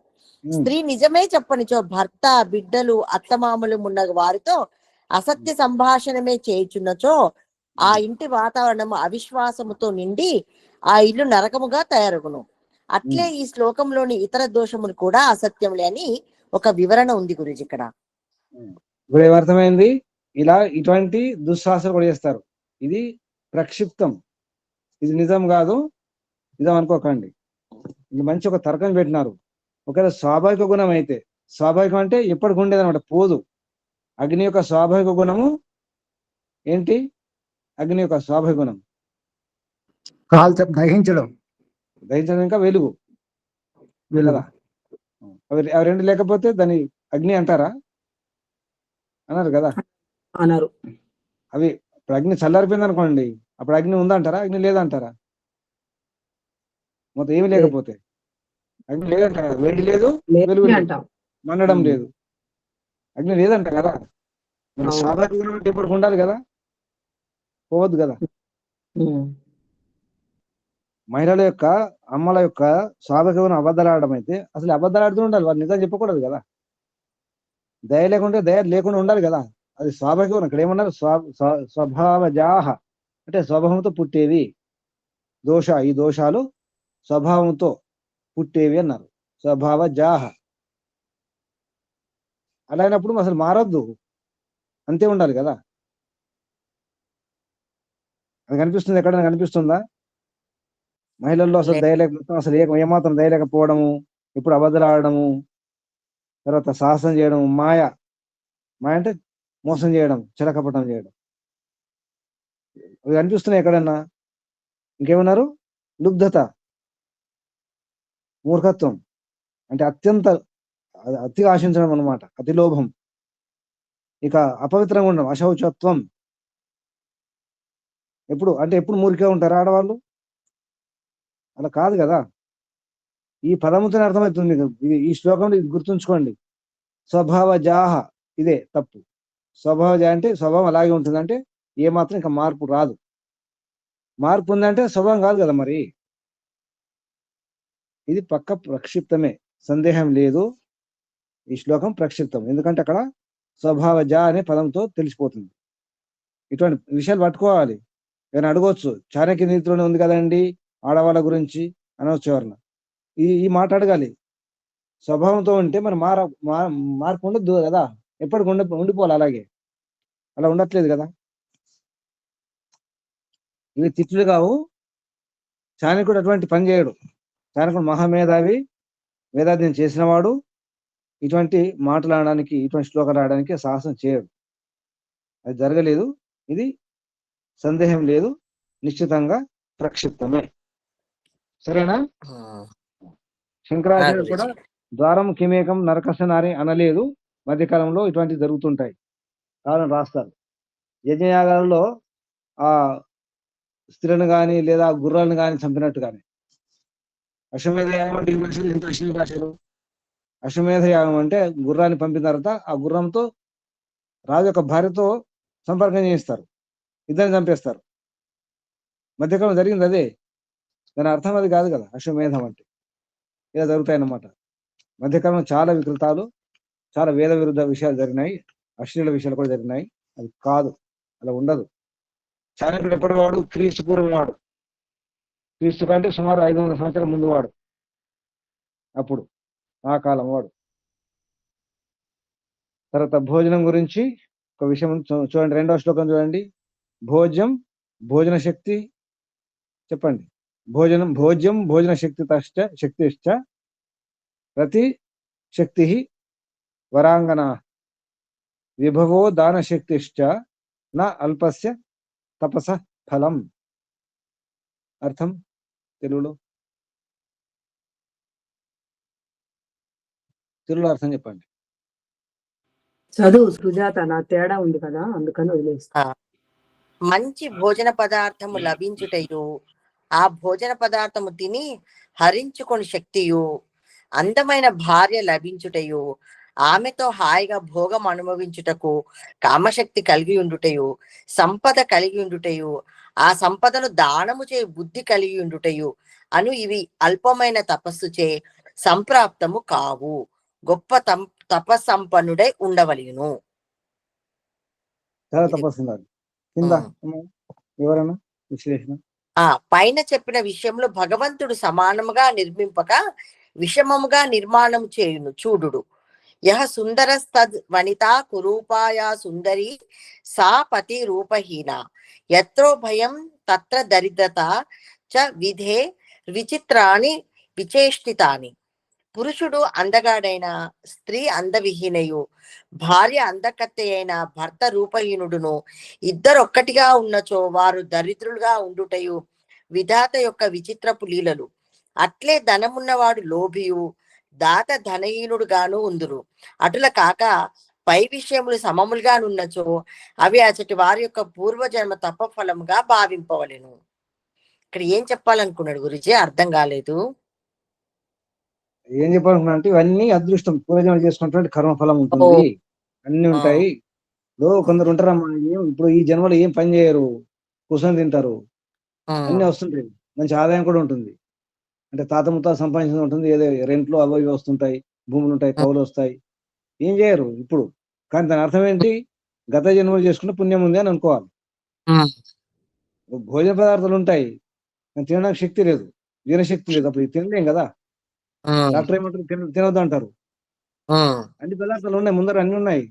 స్త్రీ నిజమే చెప్పనిచో భర్త, బిడ్డలు, అత్తమామలు ఉన్న వారితో అసత్య సంభాషణమే చేయుచున్నచో ఆ ఇంటి వాతావరణము అవిశ్వాసముతో నిండి ఆ ఇల్లు నరకముగా తయారగును. అట్లే ఈ శ్లోకంలోని ఇతర దోషములు కూడా అసత్యములే అని ఒక వివరణ ఉంది గురుజీ ఇక్కడ. ఇప్పుడు ఏమర్థమైంది? ఇలా ఇటువంటి దుశ్శాసనలు కూడా చేస్తారు. ఇది ప్రక్షిప్తం, ఇది నిజం కాదు, నిజం అనుకోకండి. ఇది మంచి ఒక తర్కం పెట్టినారు. ఒకవేళ స్వాభావిక గుణం అయితే, స్వాభావికం అంటే ఎప్పటికి ఉండేది అనమాట, పోదు. అగ్ని యొక్క స్వాభావిక గుణము ఏంటి? అగ్ని యొక్క స్వాభావిక గుణం దహించడం ఇంకా వెలుగు. అవి రెండు లేకపోతే దాన్ని అగ్ని అంటారా? అన్నారు కదా, అన్నారు. అవి ఇప్పుడు అగ్ని చల్లారిపోయింది అనుకోండి, అప్పుడు అగ్ని ఉందంటారా? అగ్ని లేదంటారా? మొత్తం ఏమి లేకపోతే అగ్ని లేదంటారా? వేడి లేదు, వెలుగు లేదు, మండడం లేదు, అగ్ని లేదంట కదా. మరి అవును. స్వాభావిక గుణం అంటే ఎప్పటికి ఉండాలి కదా, పోవద్దు కదా. మహిళల యొక్క అమ్మల యొక్క స్వాభావిక గుణం అబద్ధాలు ఆడడం అయితే అసలు అబద్ధాలు ఆడుతూ ఉండాలి, వాళ్ళు నిజం చెప్పకూడదు కదా. దయ లేకుంటే దయ లేకుండా ఉండాలి కదా, అది స్వాభావిక గుణం. ఇక్కడ ఏమన్నారు, స్వభావజాహ అంటే స్వభావంతో పుట్టేవి. ఈ దోషాలు స్వభావంతో పుట్టేవి అన్నారు, స్వభావజాహ. అలా అయినప్పుడు అసలు మారద్దు, అంతే ఉండాలి కదా. అది కనిపిస్తుంది, ఎక్కడైనా కనిపిస్తుందా మహిళల్లో అసలు దయ లేకపోతే, అసలు ఏమాత్రం దయ లేకపోవడము, ఇప్పుడు అబద్ధాలు ఆడడము, తర్వాత సాహసం చేయడం, మాయ అంటే మోసం చేయడం, చిలకపటం చేయడం, అవి కనిపిస్తున్నాయి ఎక్కడన్నా. ఇంకేమన్నారు, లుబ్ధత, మూర్ఖత్వం అంటే అతిగా ఆశించడం అన్నమాట, అతి లోభం. ఇక అపవిత్రంగా ఉండడం, అశౌచత్వం. ఎప్పుడు మూర్ఖంగా ఉంటారు ఆడవాళ్ళు, అలా కాదు కదా. ఈ పదముతో అర్థమవుతుంది మీకు, ఈ శ్లోకంలో ఇది గుర్తుంచుకోండి. స్వభావజాహ, ఇదే తప్పు. స్వభావజ అంటే స్వభావం అలాగే ఉంటుంది, అంటే ఏమాత్రం ఇంకా మార్పు రాదు. మార్పు ఉందంటే స్వభావం కాదు కదా మరి. ఇది పక్క ప్రక్షిప్తమే, సందేహం లేదు. ఈ శ్లోకం ప్రక్షిప్తం, ఎందుకంటే అక్కడ స్వభావజ అనే పదంతో తెలిసిపోతుంది. ఇటువంటి విషయాలు పట్టుకోవాలి. ఏమైనా అడగవచ్చు, చాణక్య నీతిలోనే ఉంది కదండి ఆడవాళ్ళ గురించి అనవచ్చు ఎవరన్నా. ఈ మాట అడగాలి. స్వభావంతో ఉంటే మరి మార్పు ఉండద్దు కదా, ఎప్పటికి ఉండిపోవాలి అలాగే. అలా ఉండట్లేదు కదా. ఇవి తిట్లు కావు. చాణక్యుడు అటువంటి పని చేయడు. చాణక్యుడు మహామేధావి, వేదాధ్యయనం చేసినవాడు. ఇటువంటి మాట్లాడడానికి, ఇటువంటి శ్లోకాలు ఆడడానికి సాహసం చేయడు. అది జరగలేదు. ఇది సందేహం లేదు, నిశ్చితంగా ప్రక్షిప్తమే. సరేనా. శంకరాచార్యుడు కూడా ద్వారం కిమేకం నరకసనారి అనలేదు. మధ్యకాలంలో ఇటువంటివి జరుగుతుంటాయి, కావాలని రాస్తారు. యజ్ఞయాగాలలో ఆ స్త్రీలను కానీ లేదా గుర్రాలను కానీ చంపినట్టు కానీ. అశ్వమేధ యాగం అంటే అశ్విని భాషలు. అశ్వమేధ యాగం అంటే గుర్రాన్ని పంపిన తర్వాత ఆ గుర్రంతో రాజు యొక్క భార్యతో సంపర్కం చేయిస్తారు, ఇద్దరిని చంపేస్తారు. మధ్యకాలం జరిగింది అదే. దాని అర్థం అది కాదు కదా అశ్వమేధం అంటే. ఇలా జరుగుతాయన్నమాట. మధ్యకాలంలో చాలా వికృతాలు, చాలా వేద విరుద్ధ విషయాలు జరిగినాయి, అశ్లీల విషయాలు కూడా జరిగినాయి. అది కాదు, అలా ఉండదు. చాణక్యుడు ఎప్పటి వాడు, క్రీస్తు పూర్వం వాడు. క్రీస్తు కంటే సుమారు 500 సంవత్సరాల ముందు వాడు. అప్పుడు ఆ కాలం వాడు. తర్వాత భోజనం గురించి ఒక విషయం చూడండి, 2వ శ్లోకం చూడండి. భోజన శక్తి చెప్పండి. భోజ్యం భోజన శక్తిశ్చ ప్రతి శక్తి వరాంగన విభవో దాన శక్తిశ్చ నా అల్పస్య తపస ఫలం. అర్థం తెలుగులో అర్థం చెప్పండి. చదువు సుజాత, నా తేడా ఉంది కదా, అందుకని వదిలేస్తా. మంచి భోజన పదార్థము లభించుటయు, ఆ భోజన పదార్థము తిని హరించుకొని శక్తియు, అందమైన భార్య లభించుటయు, ఆమెతో హాయిగా భోగం అనుభవించుటకు కామశక్తి కలిగి ఉండుటయు, సంపద కలిగి ఉండుటయు, ఆ సంపదను దానము చే బుద్ధి కలిగి ఉండుటయు అను ఇవి అల్పమైన తపస్సు చే సంప్రాప్తము కావు. గొప్ప తపస్సంపన్నుడై ఉండవలెను. చాలా తపస్సు ఉండాలి. కింద ఎవరైనా విశ్లేషణ. పైన చెప్పిన విషయంలో భగవంతుడు సమానముగా నిర్మింపక విషమముగా నిర్మాణం చేయును చూడుడు. యహ సుందరస్తద్ వనితా కురూపాయా సుందరి సా పతి రూపహీన యత్రో భయం తత్ర దరిద్రత చ విధే విచిత్రాని విచేష్టితాని. పురుషుడు అందగాడైన స్త్రీ అందవిహీనయు, భార్య అందకత్తె అయిన భర్త రూపహీనుడును ఇద్దరొక్కటిగా ఉన్నచో వారు దరిద్రులుగా ఉండుటయు విధాత యొక్క విచిత్రపు లీలలు. అట్లే ధనమున్నవాడు లోభియు, దాత ధనహీనుడుగాను ఉందురు. అటుల కాక పై విషయములు సమములుగానున్నచో అవి అచటి వారి యొక్క పూర్వజన్మ తపఫలముగా భావింపవలెను. ఇక్కడ ఏం చెప్పాలనుకున్నాడు గురుజీ, అర్థం కాలేదు. ఏం చెప్పాలనుకున్నా అంటే ఇవన్నీ అదృష్టం, పూర్వజన్మ చేసుకున్నటువంటి కర్మఫలం ఉంటుంది, అన్ని ఉంటాయి. కొందరు ఉంటారమ్మా, ఇప్పుడు ఈ జన్మలో ఏం పని చేయరు, కూర్చొని తింటారు, అన్ని వస్తుంటాయి, మంచి ఆదాయం కూడా ఉంటుంది. అంటే తాత ముత్తాత సంపాదించిన ఉంటుంది, ఏదో రెంట్లు అవి ఇవి వస్తుంటాయి, భూములు ఉంటాయి, కౌలు వస్తాయి, ఏం చేయరు ఇప్పుడు. కానీ దాని అర్థం ఏంటి? గత జన్మలు చేసుకుంటే పుణ్యం ఉంది అని అనుకోవాలి. భోజన పదార్థాలు ఉంటాయి, కానీ తినడానికి శక్తి లేదు, జీర్ణశక్తి లేదు, అప్పుడు తినలేం కదా. డాక్టర్ ఏమంటారు? తినొద్దు అంటారు. అన్ని పదార్థాలు ఉన్నాయి ముందర, అన్ని ఉన్నాయి,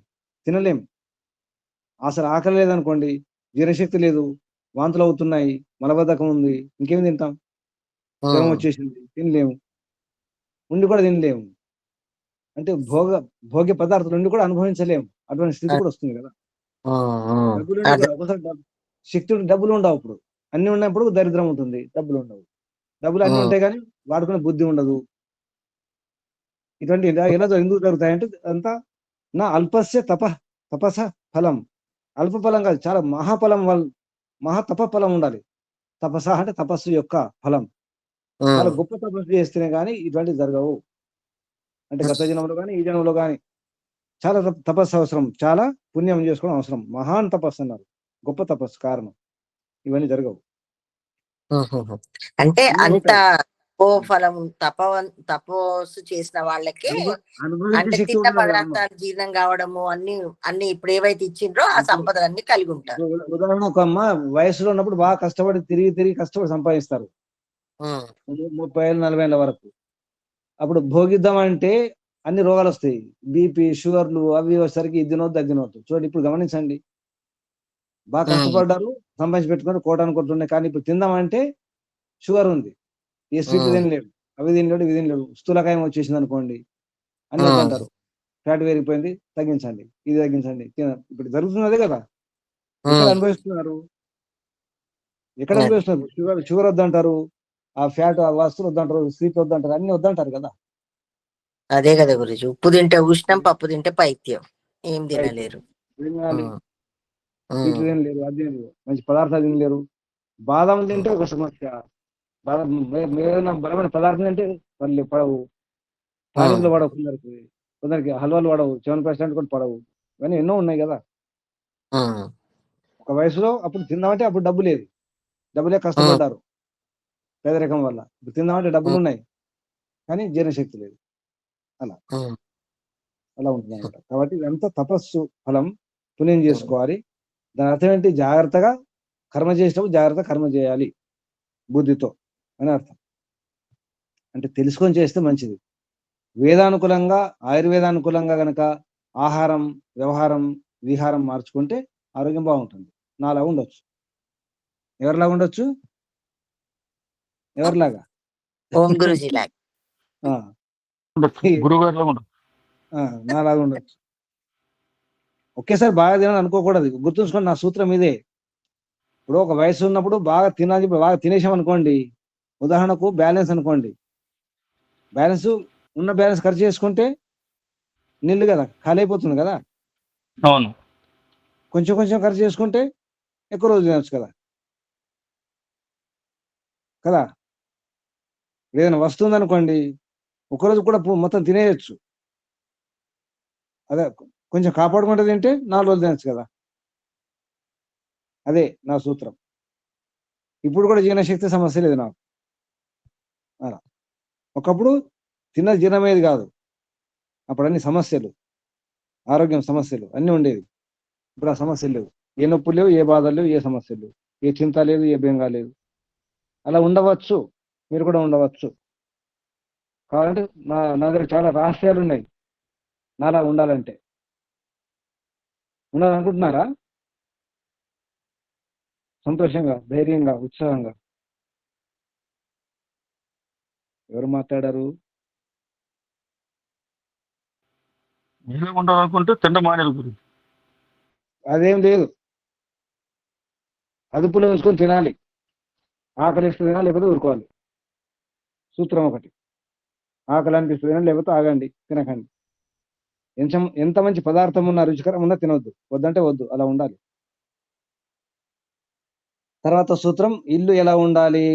తినలేం. అసలు ఆకలి లేదనుకోండి, జీర్ణశక్తి లేదు, వాంతులు అవుతున్నాయి, మలబద్ధకం ఉంది, ఇంకేం తింటాం? జ్వరం వచ్చేసింది, తినలేము, ఉండి కూడా తినలేము. అంటే భోగ్య పదార్థాలు ఉండి కూడా అనుభవించలేము, అటువంటి స్థితి కూడా వస్తుంది కదా. డబ్బులు ఉండి కూడా ఒకసారి శక్తి ఉండి డబ్బులు ఉండవు. అప్పుడు అన్ని ఉన్నప్పుడు దరిద్రం ఉంటుంది, డబ్బులు ఉండవు. డబ్బులు అన్ని ఉంటాయి కానీ వాడుకునే బుద్ధి ఉండదు. ఇటువంటి ఎలా ఎందుకు జరుగుతాయంటే అంతా నా అల్పస్య తపస ఫలం. అల్ప ఫలం కాదు, చాలా మహాఫలం, మహా తప ఫలం ఉండాలి. తపస అంటే తపస్సు యొక్క ఫలం. చాలా గొప్ప తపస్సు చేస్తేనే కానీ ఇటువంటివి జరగవు. అంటే గత జన్మలో కానీ ఈ జన్మలో కానీ చాలా తపస్సు అవసరం, చాలా పుణ్యం చేసుకోవడం అవసరం. మహాన్ తపస్సు అన్నారు, గొప్ప తపస్సు కారణం, ఇవన్నీ జరగవు. అంటే అంత ఫలం తపస్సు చేసిన వాళ్ళకి అంటే తిన్న పదార్థాలు జీర్ణం కావడము అన్ని ఇప్పుడు ఏవైతే ఇచ్చిండ్రో ఆ సంపదలన్నీ కలిగి ఉంటారు. ఉదాహరణకు అమ్మ, వయసులో ఉన్నప్పుడు బాగా కష్టపడి తిరిగి కష్టపడి సంపాదిస్తారు 30 ఏళ్ళ 40 ఏళ్ళ వరకు. అప్పుడు భోగిద్దాం అంటే అన్ని రోగాలు వస్తాయి, బీపీ, షుగర్లు, అవి వచ్చేసరికి ఇది తినవద్దు అది తినవద్దు. చూడండి ఇప్పుడు గమనించండి, బాగా కష్టపడ్డారు, సంపాదించి పెట్టుకుని కోటాను కొట్టున్నాయి, కానీ ఇప్పుడు తిందామంటే షుగర్ ఉంది, ఏ స్వీట్లు తినలేడు, అవి తినలేడు, ఇవి తినలేడు, స్థూలకాయం వచ్చేసింది అనుకోండి, అన్ని వద్దంటారు. ఫ్యాట్ పెరిగిపోయింది, తగ్గించండి, ఇది తగ్గించండి. ఇప్పుడు జరుగుతున్నదే కదా. ఎక్కడ అనుభవిస్తున్నారు? ఎక్కడ అనుభవిస్తున్నారు? షుగర్ వద్దంటారు, ఆ ఫ్యాట్, ఆ వస్తువులు వద్దంటారు, స్వీట్ వద్దంటారు, అన్ని వద్దంటారు కదా. అదే కదా గురించి, ఉప్పు తింటే ఉష్ణం, పప్పు తింటే పైత్యం, ఏం తినలేరు, స్వీట్లు తినలేరు, అది తినలేరు, మంచి పదార్థాలు తినలేరు. బాదం తింటే ఒక సమస్య, ఏదైనా బలమైన పదార్థం తింటే వాళ్ళు పడవు, తాలింపులు పడవు, కొందరికి హల్వాలు పడవు, 7% కూడా పడవు. ఇవన్నీ ఎన్నో ఉన్నాయి కదా. ఒక వయసులో అప్పుడు తిందామంటే అప్పుడు డబ్బు లేదు, డబ్బులే కష్టపడ్డారు పేదరికం వల్ల. ఇప్పుడు తిందామంటే డబ్బులు ఉన్నాయి కానీ జీర్ణశక్తి లేదు, అలా ఉంటుంది అనమాట. కాబట్టి ఇదంతా తపస్సు ఫలం, పుణ్యం చేసుకోవాలి. దాని అర్థం ఏంటి? జాగ్రత్తగా కర్మ చేసేటప్పుడు జాగ్రత్త కర్మ చేయాలి బుద్ధితో అని అర్థం. అంటే తెలుసుకొని చేస్తే మంచిది. వేదానుకూలంగా, ఆయుర్వేదానుకూలంగా గనక ఆహారం, వ్యవహారం, విహారం మార్చుకుంటే ఆరోగ్యం బాగుంటుంది. నాలా ఉండొచ్చు. ఎవరిలాగా ఉండొచ్చు? ఎవరిలాగా? ఓం గురుజీ లాగా, నాలాగా ఉండొచ్చు. ఒకేసారి బాగా తినాలని అనుకోకూడదు. గుర్తుంచుకోండి, నా సూత్రం ఇదే. ఇప్పుడు ఒక వయసు ఉన్నప్పుడు బాగా తినాలి, ఇప్పుడు బాగా తినేసాం అనుకోండి, ఉదాహరణకు బ్యాలెన్స్ అనుకోండి, ఉన్న బ్యాలెన్స్ ఖర్చు చేసుకుంటే నిల్లు కదా, ఖాళీ అయిపోతుంది కదా. అవును. కొంచెం కొంచెం ఖర్చు చేసుకుంటే ఎక్కువ రోజు తినచ్చు కదా. ఏదైనా వస్తుంది అనుకోండి, ఒకరోజు కూడా మొత్తం తినేయచ్చు. అదే కొంచెం కాపాడుకుంటే తింటే 4 రోజులు తినచ్చు కదా. అదే నా సూత్రం. ఇప్పుడు కూడా జీర్ణశక్తి సమస్య లేదు నాకు. అలా ఒకప్పుడు తిన్న జీర్ణమయ్యేది కాదు, అప్పుడు అన్ని సమస్యలు, ఆరోగ్యం సమస్యలు అన్నీ ఉండేవి. ఇప్పుడు ఆ సమస్యలు లేవు, ఏ నొప్పులు లేవు, ఏ బాధలు లేవు, ఏ సమస్యలు లేవు, ఏ చింత లేదు, ఏ బెంగా లేదు. అలా ఉండవచ్చు, మీరు కూడా ఉండవచ్చు. కావాలంటే నా దగ్గర చాలా రహస్యాలు ఉన్నాయి నాలా ఉండాలంటే. ఉండాలనుకుంటున్నారా? సంతోషంగా, ధైర్యంగా, ఉత్సాహంగా. ఎవరు మాట్లాడారు? మీరే ఉండాలనుకుంటే తిండ మానేది గురించి. అదేం లేదు, అదుపులో ఉంచుకొని తినాలి. ఆకలి ఇస్తుంది తినాలి, లేకపోతే ఊరుకోవాలి. సూత్రం ఒకటి, ఆకలి అనిపిస్తుంది తినాలి, లేకపోతే ఆగండి, తినకండి. ఎంత మంచి పదార్థం ఉన్నా, రుచికరం ఉన్నా తినవద్దు, వద్దంటే వద్దు, అలా ఉండాలి. తర్వాత సూత్రం, ఇల్లు ఎలా ఉండాలి,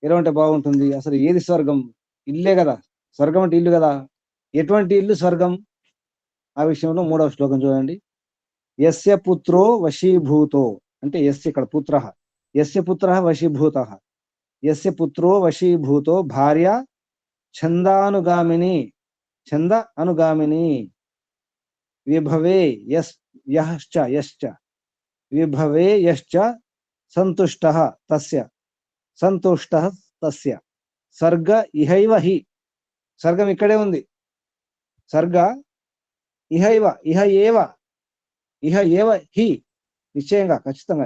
ఎలా ఉంటే బాగుంటుంది, అసలు ఏది స్వర్గం? ఇల్లే కదా, స్వర్గం అంటే ఇల్లు కదా. ఎటువంటి ఇల్లు స్వర్గం? ఆ విషయంలో 3వ శ్లోకం చూడండి. యస్య పుత్రో వశీభూతో అంటే యస్య ఇక్కడ పుత్రః యస్య పుత్రః వశీభూతః యస్య పుత్రో వశీభూతో భార్య ఛందానుగామిని ఛంద అనుగామిని విభవే యశ్చ విభవే యశ్చ సంతుష్టః తస్య సంతుష్టః తస్య సర్గ ఇహైవ హి సర్గం ఇక్కడే ఉంది సర్గ ఇహైవ ఇహ ఏవ హి నిశ్చయంగా ఖచ్చితంగా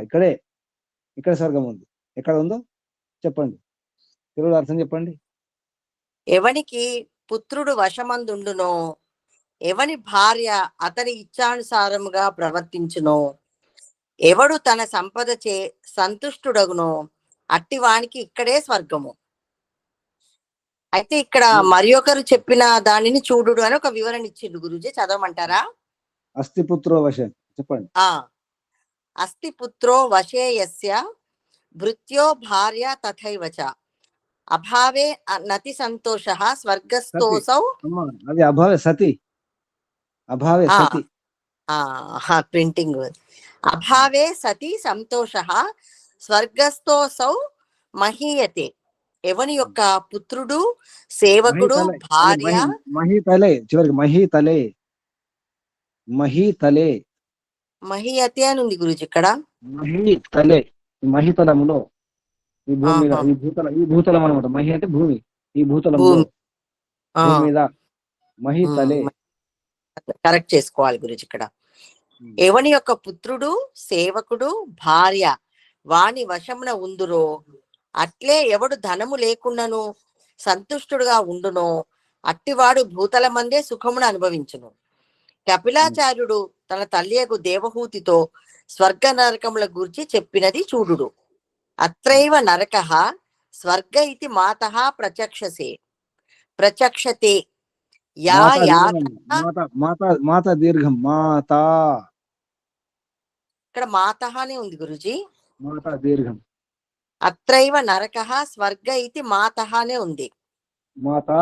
ఇక్కడ సర్గం ఉంది ఎక్కడ ఉందో చెప్పండి తెలుగులో అర్థం చెప్పండి ఎవనికి పుత్రుడు వశమందుండునో ఎవని భార్య అతని ఇచ్చానుసారముగా ప్రవర్తించునో ఎవడు తన సంపద చే సంతుష్టుడగునో అట్టి వానికి ఇక్కడే స్వర్గము. అయితే ఇక్కడ మరి ఒకరు చెప్పిన దానిని చూడుడు అని ఒక వివరణ ఇచ్చిండు గురుజీ, చదవమంటారా? అస్తి పుత్రో వశే చెప్పండి. అస్తి పుత్రో వశే యస్య భృత్యో భార్య తథైవచ అభావే నతి సంతోషః స్వర్గస్థోసౌ. అది అభావే సతి ప్రింటింగ్ అభావే సతి సంతోషః స్వర్గస్థోసౌ మహీయతే. ఎవని యొక్క పుత్రుడు సేవకుడు భార్య మహీతలే చివరికి మహీతలే మహీయతే అని ఉంది గురుజీ ఇక్కడ. మహీతలములో ఈ భూమి మీద ఈ భూతలం అనమాట. మహి అంటే భూమి, ఈ భూతలం మీద మహీతలే కరెక్ట్ చేసుకోవాలి గురుజీ ఇక్కడ. ఎవని యొక్క పుత్రుడు సేవకుడు భార్య వాని వశమున ఉందురో అట్లే ఎవడు ధనము లేకుండాను సంతుష్టుడుగా ఉండునో అట్టివాడు భూతల మందే సుఖమును అనుభవించును. కపిలాచార్యుడు తన తల్లియకు దేవహూతితో స్వర్గ నరకముల గూర్చి చెప్పినది చూడుడు. అత్రైవ నరకః స్వర్గ ఇతి మాతః ప్రచక్షతే యా మాత దీర్ఘం మాతా ఇక్కడ మాతః అనే ఉంది గురుజీ. మాతా దీర్ఘం. అత్రైవ నరకః స్వర్గ ఇతి మాతః అనే ఉంది. మాతా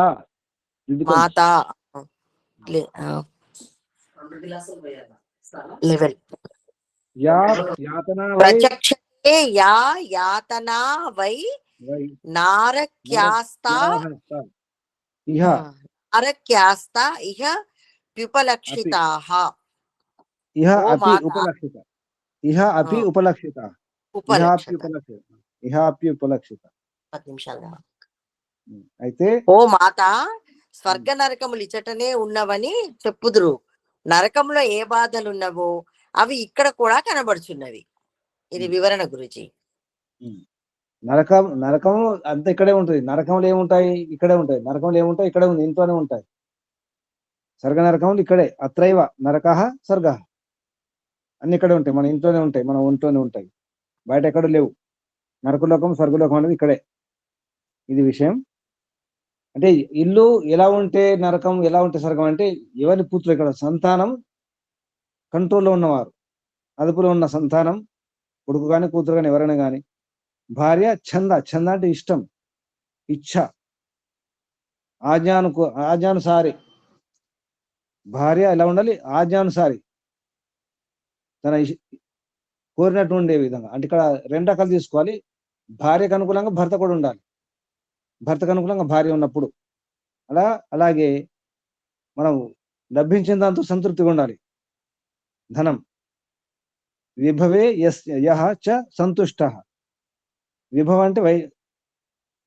లెవెల్ ప్రచక్షతే యా యాతనా వై నారక్యాస్తా ఇహ ప్యుపలక్షితాః. ఇహ అపి ఉపలక్షిత. అయితే ఓ మాత స్వర్గ నరకములు ఇచ్చటనే ఉన్నవని చెప్పుదురు. నరకంలో ఏ బాధలు ఉన్నవో అవి ఇక్కడ కూడా కనబడుచున్నవి. ఇది వివరణ గురుజీ. నరకం అంతా ఇక్కడే ఉంటుంది. నరకంలో ఏముంటాయి? ఇక్కడే ఉంటాయి. నరకంలో ఏముంటాయి? ఇక్కడే ఉంది, ఇంట్లోనే ఉంటాయి. స్వర్గ నరకములు ఇక్కడే. అత్రైవ నరకః స్వర్గ అన్ని ఇక్కడే ఉంటాయి. మన ఇంట్లోనే ఉంటాయి, మన ఒంట్లోనే ఉంటాయి, బయట ఎక్కడ లేవు. నరకలోకం స్వర్గలోకం అనేది ఇక్కడే. ఇది విషయం. అంటే ఇల్లు ఎలా ఉంటే నరకం, ఎలా ఉంటే స్వర్గం అంటే ఎవరి పుత్రులు ఇక్కడ సంతానం కంట్రోల్లో ఉన్నవారు, అదుపులో ఉన్న సంతానం, కొడుకు కానీ కూతురు కానీ ఎవరైనా కానీ, భార్య ఛంద అంటే ఇష్టం, ఇచ్ఛ, ఆజ్ఞానుసారి. భార్య ఎలా ఉండాలి? ఆజ్ఞానుసారి, తన కోరినట్టు ఉండే విధంగా. అంటే ఇక్కడ రెండు రకాలు తీసుకోవాలి. భార్యకు అనుకూలంగా భర్త కూడా ఉండాలి, భర్తకు అనుకూలంగా భార్య ఉన్నప్పుడు. అలాగే మనం లభించిన దాంతో సంతృప్తిగా ఉండాలి. ధనం విభవే యః చ సంతుష్టః. విభవం అంటే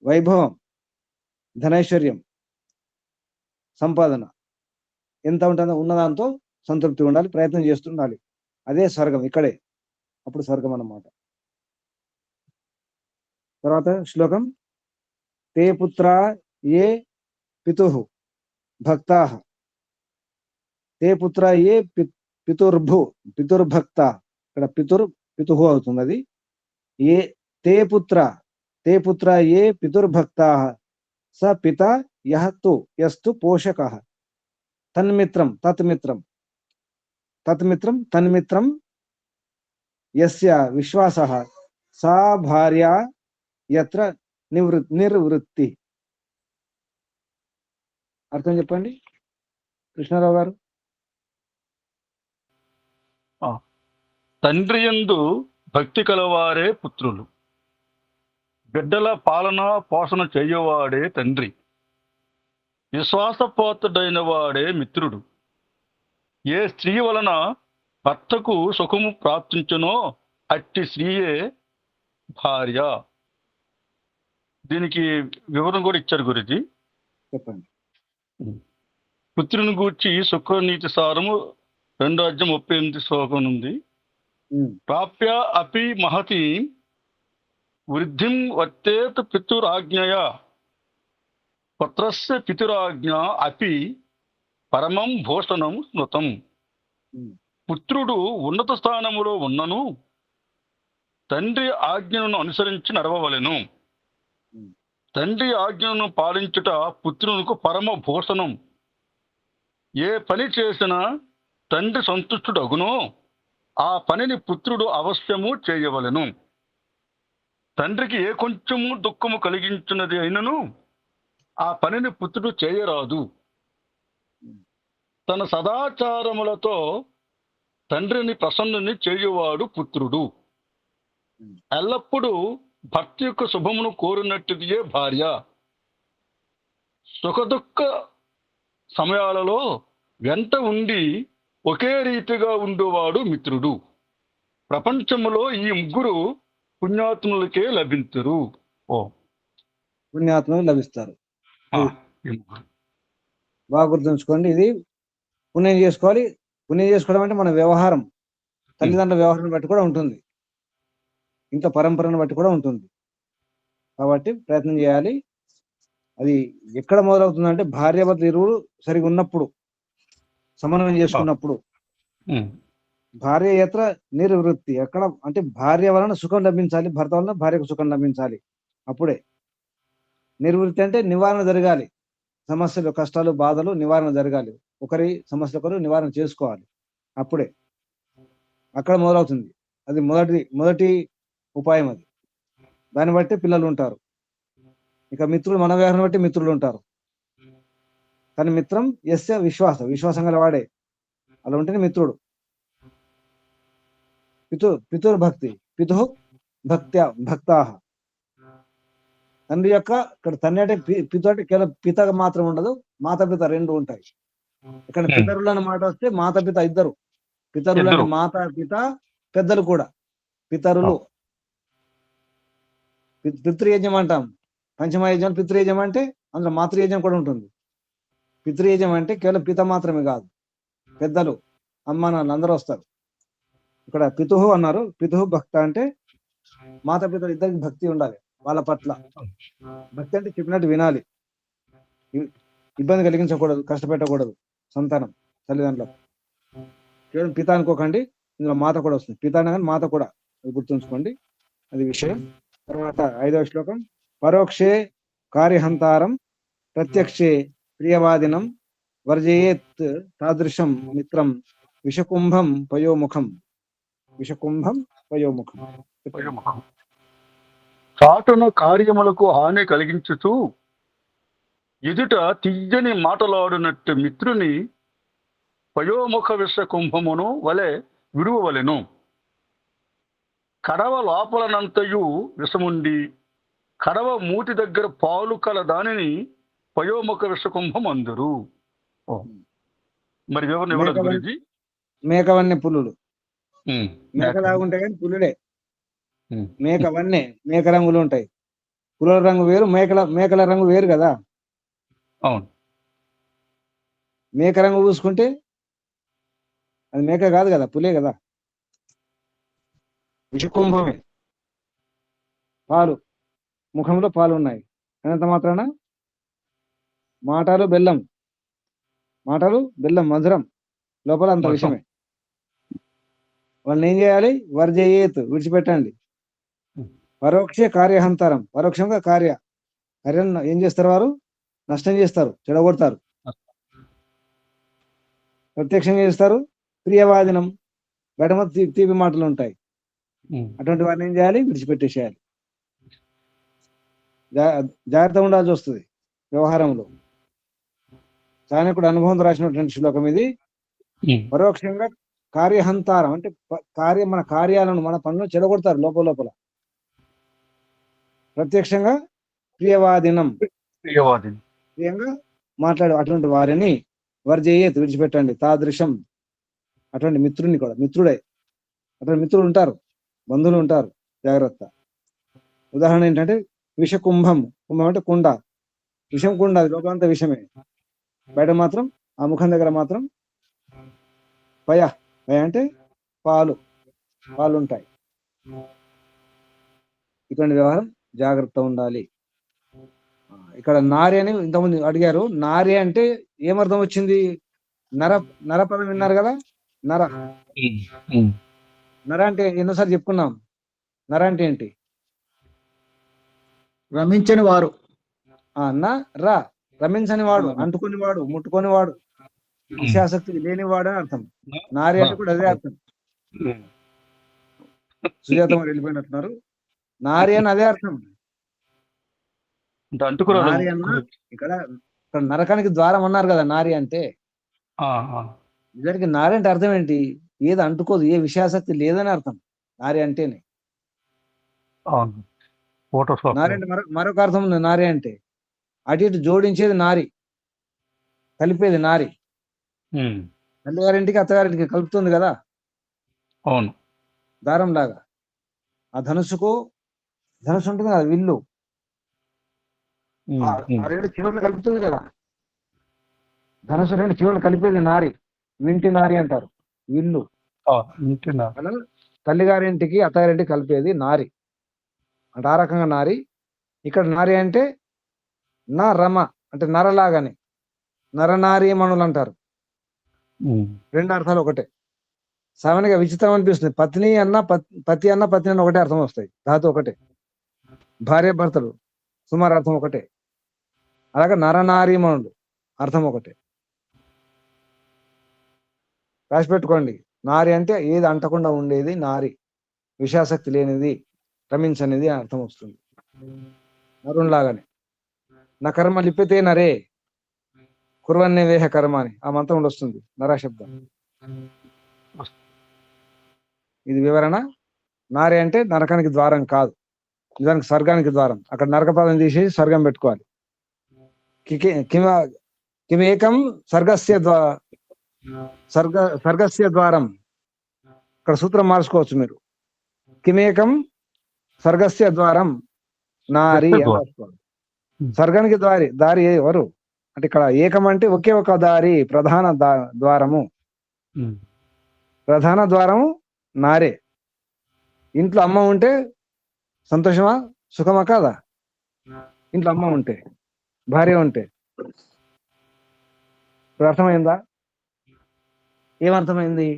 వైభవం, ధనైశ్వర్యం, సంపాదన ఎంత ఉంటుందో ఉన్నదాంతో సంతృప్తిగా ఉండాలి, ప్రయత్నం చేస్తుండాలి. అదే స్వర్గం ఇక్కడే. అప్పుడు స్వర్గం అన్నమాట. తర్వాత శ్లోకం. తే పుత్రా ఏ పితుః భక్తాః. తే పుత్రా ఏ పితుర్భక్త. ఇక్కడ పితుః అవుతుంది. అది ఏ తే పుత్ర ఏ పితుర్భక్తాః స పిత యస్తు పోషకః తన్మిత్రం యస్య విశ్వాసః సా భార్య యత్ర నిర్వృత్తి. అర్థం చెప్పండి కృష్ణారావు గారు. తండ్రి యందు భక్తి కలవారే పుత్రులు, బిడ్డల పాలన పోషణ చేయవాడే తండ్రి, విశ్వాసపాత్రుడైన వాడే మిత్రుడు. ఏ స్త్రీ వలన భర్తకు సుఖము ప్రాప్తించునో అట్టి స్త్రీయే భార్య. దీనికి వివరణ కూడా ఇచ్చారు గురుజీ. చెప్పండి. పుత్రుని గూర్చి శుక్రనీతి సారము 2:38 శ్లోకం ఉంది. ప్రాప్య అపి మహతి వృద్ధిం వర్తేత్ పితురాజ్ఞయా, పుత్రస్య పితురాజ్ఞ అపి పరమం భూషణం స్మృతం. పుత్రుడు ఉన్నత స్థానములో ఉన్నను తండ్రి ఆజ్ఞను అనుసరించి నడవవలెను. తండ్రి ఆజ్ఞను పాలించుట పుత్రునికి పరమ భూషణం. ఏ పని చేసినా తండ్రి సంతుష్టుడగునో ఆ పనిని పుత్రుడు అవశ్యము చేయవలెను. తండ్రికి ఏ కొంచెము దుఃఖము కలిగించినది అయినను ఆ పనిని పుత్రుడు చేయరాదు. తన సదాచారములతో తండ్రిని ప్రసన్నుని చేయువాడు పుత్రుడు. ఎల్లప్పుడూ భర్త యొక్క శుభమును కోరినట్టుదియే భార్య. సుఖదుఃఖ సమయాలలో వెంట ఉండి ఒకే రీతిగా ఉండేవాడు మిత్రుడు. ప్రపంచములో ఈ ముగ్గురు పుణ్యాత్ములకే లభించరు. పుణ్యాత్ములు లభిస్తారు. బాగా గుర్తుంచుకోండి. ఇది పుణ్యం చేసుకోవాలి. పుణ్యం చేసుకోవడం అంటే మన వ్యవహారం, తల్లిదండ్రుల వ్యవహారం బట్టి కూడా ఉంటుంది, ఇంట్లో పరంపరను బట్టి కూడా ఉంటుంది. కాబట్టి ప్రయత్నం చేయాలి. అది ఎక్కడ మొదలవుతుందంటే భార్యాభర్తలు ఇరువురు సరిగా ఉన్నప్పుడు, సమన్వయం చేసుకున్నప్పుడు. భార్య యత్ర నిర్వృత్తి, ఎక్కడ అంటే భార్య వలన సుఖం లభించాలి, భర్త వలన భార్యకు సుఖం లభించాలి. అప్పుడే నిర్వృత్తి అంటే నివారణ జరగాలి. సమస్యలు, కష్టాలు, బాధలు నివారణ జరగాలి. ఒకరి సమస్య ఒకరు నివారణ చేసుకోవాలి. అప్పుడే అక్కడ మొదలవుతుంది. అది మొదటి ఉపాయం. అది దాన్ని బట్టి పిల్లలు ఉంటారు. ఇక మిత్రులు మన వ్యవహారం బట్టి మిత్రులు ఉంటారు. కానీ మిత్రం యస్య విశ్వాసం గల వాడే, అలా ఉంటేనే మిత్రుడు. పితుర్భక్తి, భక్తాహ. తండ్రి యొక్క, ఇక్కడ తండ్రి అంటే పిత అంటే కేవలం పిత మాత్రం ఉండదు, మాతాపిత రెండు ఉంటాయి. ఇక్కడ పితరులు అన్న మాట వస్తే మాతాపిత ఇద్దరు. పితరులు అంటే మాతా పిత, పెద్దలు కూడా పితరులు. పితృయజ్ఞం అంటాం. పంచమయజ్ఞం పితృయజ్ఞం అంటే అందులో మాతృయజ్ఞం కూడా ఉంటుంది. పితృయజ్ఞం అంటే కేవలం పిత మాత్రమే కాదు, పెద్దలు, అమ్మ నాన్న అందరూ వస్తారు. ఇక్కడ పితుహు అన్నారు. పితుహు భక్త అంటే మాతాపితలు ఇద్దరికి భక్తి ఉండాలి. వాళ్ళ పట్ల భక్తి అంటే చెప్పినట్టు వినాలి, ఇబ్బంది కలిగించకూడదు, కష్టపెట్టకూడదు సంతానం తల్లిదండ్రులకు. కేవలం పిత అనుకోకండి, ఇందులో మాత కూడా వస్తుంది. పిత అనగానే మాత కూడా, అది గుర్తుంచుకోండి. అది విషయం. తర్వాత 5వ శ్లోకం. పరోక్షే కార్యహంతారం ప్రత్యక్షే ప్రియవాదినం వర్జయేత్ తాదృశం మిత్రం విషకుంభం పయోముఖం. చాటున కార్యములకు హాని కలిగించుతూ ఎదుట తియ్యని మాటలాడునట్టు మిత్రుని పయోముఖ విషకుంభమును వలె విడువవలెను. కడవ లోపలనంతయు విషముండి కడవ మూతి దగ్గర పాలు కల దానిని పయోముఖ విషకుంభం అందరు. మరి ఎవరిని ఇవ్వలేదు గురించి. మేకవన్నీ పులులు, మేకలాగా ఉంటాయి కానీ పులులే. మేకవన్నీ మేక రంగులు ఉంటాయి. పులుల రంగు వేరు, మేకల రంగు వేరు కదా. అవును. మేక రంగు పూసుకుంటే అది మేక కాదు కదా, పులే కదా. విషకుంభమే. పాలు, ముఖంలో పాలు ఉన్నాయి. అంత మాత్రాన మాటలు బెల్లం మధురం, లోపల అంత విషమే. వాళ్ళని ఏం చేయాలి? వర్జయేత్, విడిచిపెట్టండి. పరోక్ష కార్యహంతరం, పరోక్షంగా కార్యం ఏం చేస్తారు? వారు నష్టం చేస్తారు, చెడగొడతారు. ప్రత్యక్షంగా చేస్తారు ప్రియవాదినం, బయట తీపి మాటలు ఉంటాయి. అటువంటి వారిని ఏం చేయాలి? విడిచిపెట్టేసేయాలి. జాగ్రత్త ఉండాల్సి వస్తుంది వ్యవహారంలో. చాణక్యుడు అనుభవం రాసినటువంటి శ్లోకం ఇది. పరోక్షంగా కార్యహంతారం అంటే మన కార్యాలను మన పనులను చెడగొడతారు లోపల. ప్రత్యక్షంగా ప్రియవాదినం ప్రియంగా మాట్లాడే అటువంటి వారిని వర్జయేత్ విడిచిపెట్టండి. తాదృశం అటువంటి మిత్రుడిని కూడా మిత్రుడే అటువంటి మిత్రులు ఉంటారు, బంధువులు ఉంటారు, జాగ్రత్త. ఉదాహరణ ఏంటంటే విషకుంభం, కుంభం అంటే కుండ, విషం కుండ, అది లోపలంతా విషమే, బయట మాత్రం ఆ ముఖం దగ్గర మాత్రం పయ అంటే పాలు ఉంటాయి. ఇటువంటి వ్యవహారం జాగ్రత్త ఉండాలి. ఇక్కడ నారి అని ఇంతకుముందు అడిగారు. నారి అంటే ఏమర్థం వచ్చింది? నర పదం విన్నారు కదా. నర అంటే ఎన్నోసార్లు చెప్పుకున్నాం. నర అంటే ఏంటి? రమించని వారు. రమించని వాడు, అంటుకొని వాడు, ముట్టుకొని వాడు, విషయాసక్తి లేనివాడు అని అర్థం. నారి అంటే కూడా అదే అర్థం. సుజాత వారు వెళ్ళిపోయినట్టున్నారు. నారి అని అదే అర్థం. నారి అన్న ఇక్కడ నరకానికి ద్వారం అన్నారు కదా. నారి అంటే నిజానికి నారి అంటే అర్థం ఏంటి? ఏది అంటుకోదు, ఏ విషయాసక్తి లేదని అర్థం నారి అంటేనే. నారి అంటే మరొక అర్థం ఉంది. నారి అంటే అటు ఇటు జోడించేది నారి, కలిపేది నారి. తల్లిగారింటికి అత్తగారింటికి కలుపుతుంది కదా, అవును, దారం లాగా. ఆ ధనుసు ఉంటుంది కదా, విల్లు, రెండు చివరిని కలుపుతుంది కదా. ధనుసు రెండు చివరిని కలిపేది నారి, వింటి నారి అంటారు. విల్లు తల్లిగారింటికి అత్తగారింటికి కలిపేది నారి అంటే ఆ రకంగా నారి. ఇక్కడ నారి అంటే నా రమ అంటే నరలాగానే, నరనారీమణులు అంటారు. రెండు అర్థాలు ఒకటే. సామాన్యంగా విచిత్రం అనిపిస్తుంది. పత్ని అన్న పతి అన్న ఒకటే అర్థం వస్తాయి, ధాతు ఒకటే. భార్య భర్తలు సుమారు అర్థం ఒకటే. అలాగే నరనారీమణులు అర్థం ఒకటే. రాసి పెట్టుకోండి. నారి అంటే ఏది అంటకుండా ఉండేది నారి, విషయాసక్తి లేనిది, రమించనిది అర్థం వస్తుంది. నరుణ్లాగానే. నా కర్మ లిప్పితే నరే కుర్వన్నే వేహ కర్మ అని ఆ మంత్రం వస్తుంది, నరశబ్దం. ఇది వివరణ. నారి అంటే నరకానికి ద్వారం కాదు, నిజానికి స్వర్గానికి ద్వారం. అక్కడ నరకపాదం తీసేసి స్వర్గం పెట్టుకోవాలి. కిమేకం స్వర్గస్య ద్వారం. ఇక్కడ సూత్రం మార్చుకోవచ్చు మీరు. కిమేకం స్వర్గస్య ద్వారం నారి. స్వర్గానికి దారి ఎవరు అంటే ఇక్కడ ఏకం అంటే ఒకే ఒక దారి, ప్రధాన ద్వారము. ప్రధాన ద్వారము నారే. ఇంట్లో అమ్మ ఉంటే సంతోషమా సుఖమా కాదా? ఇంట్లో అమ్మ ఉంటే, భార్య ఉంటే. ఇప్పుడు అర్థమైందా? ఏమర్థమైంది?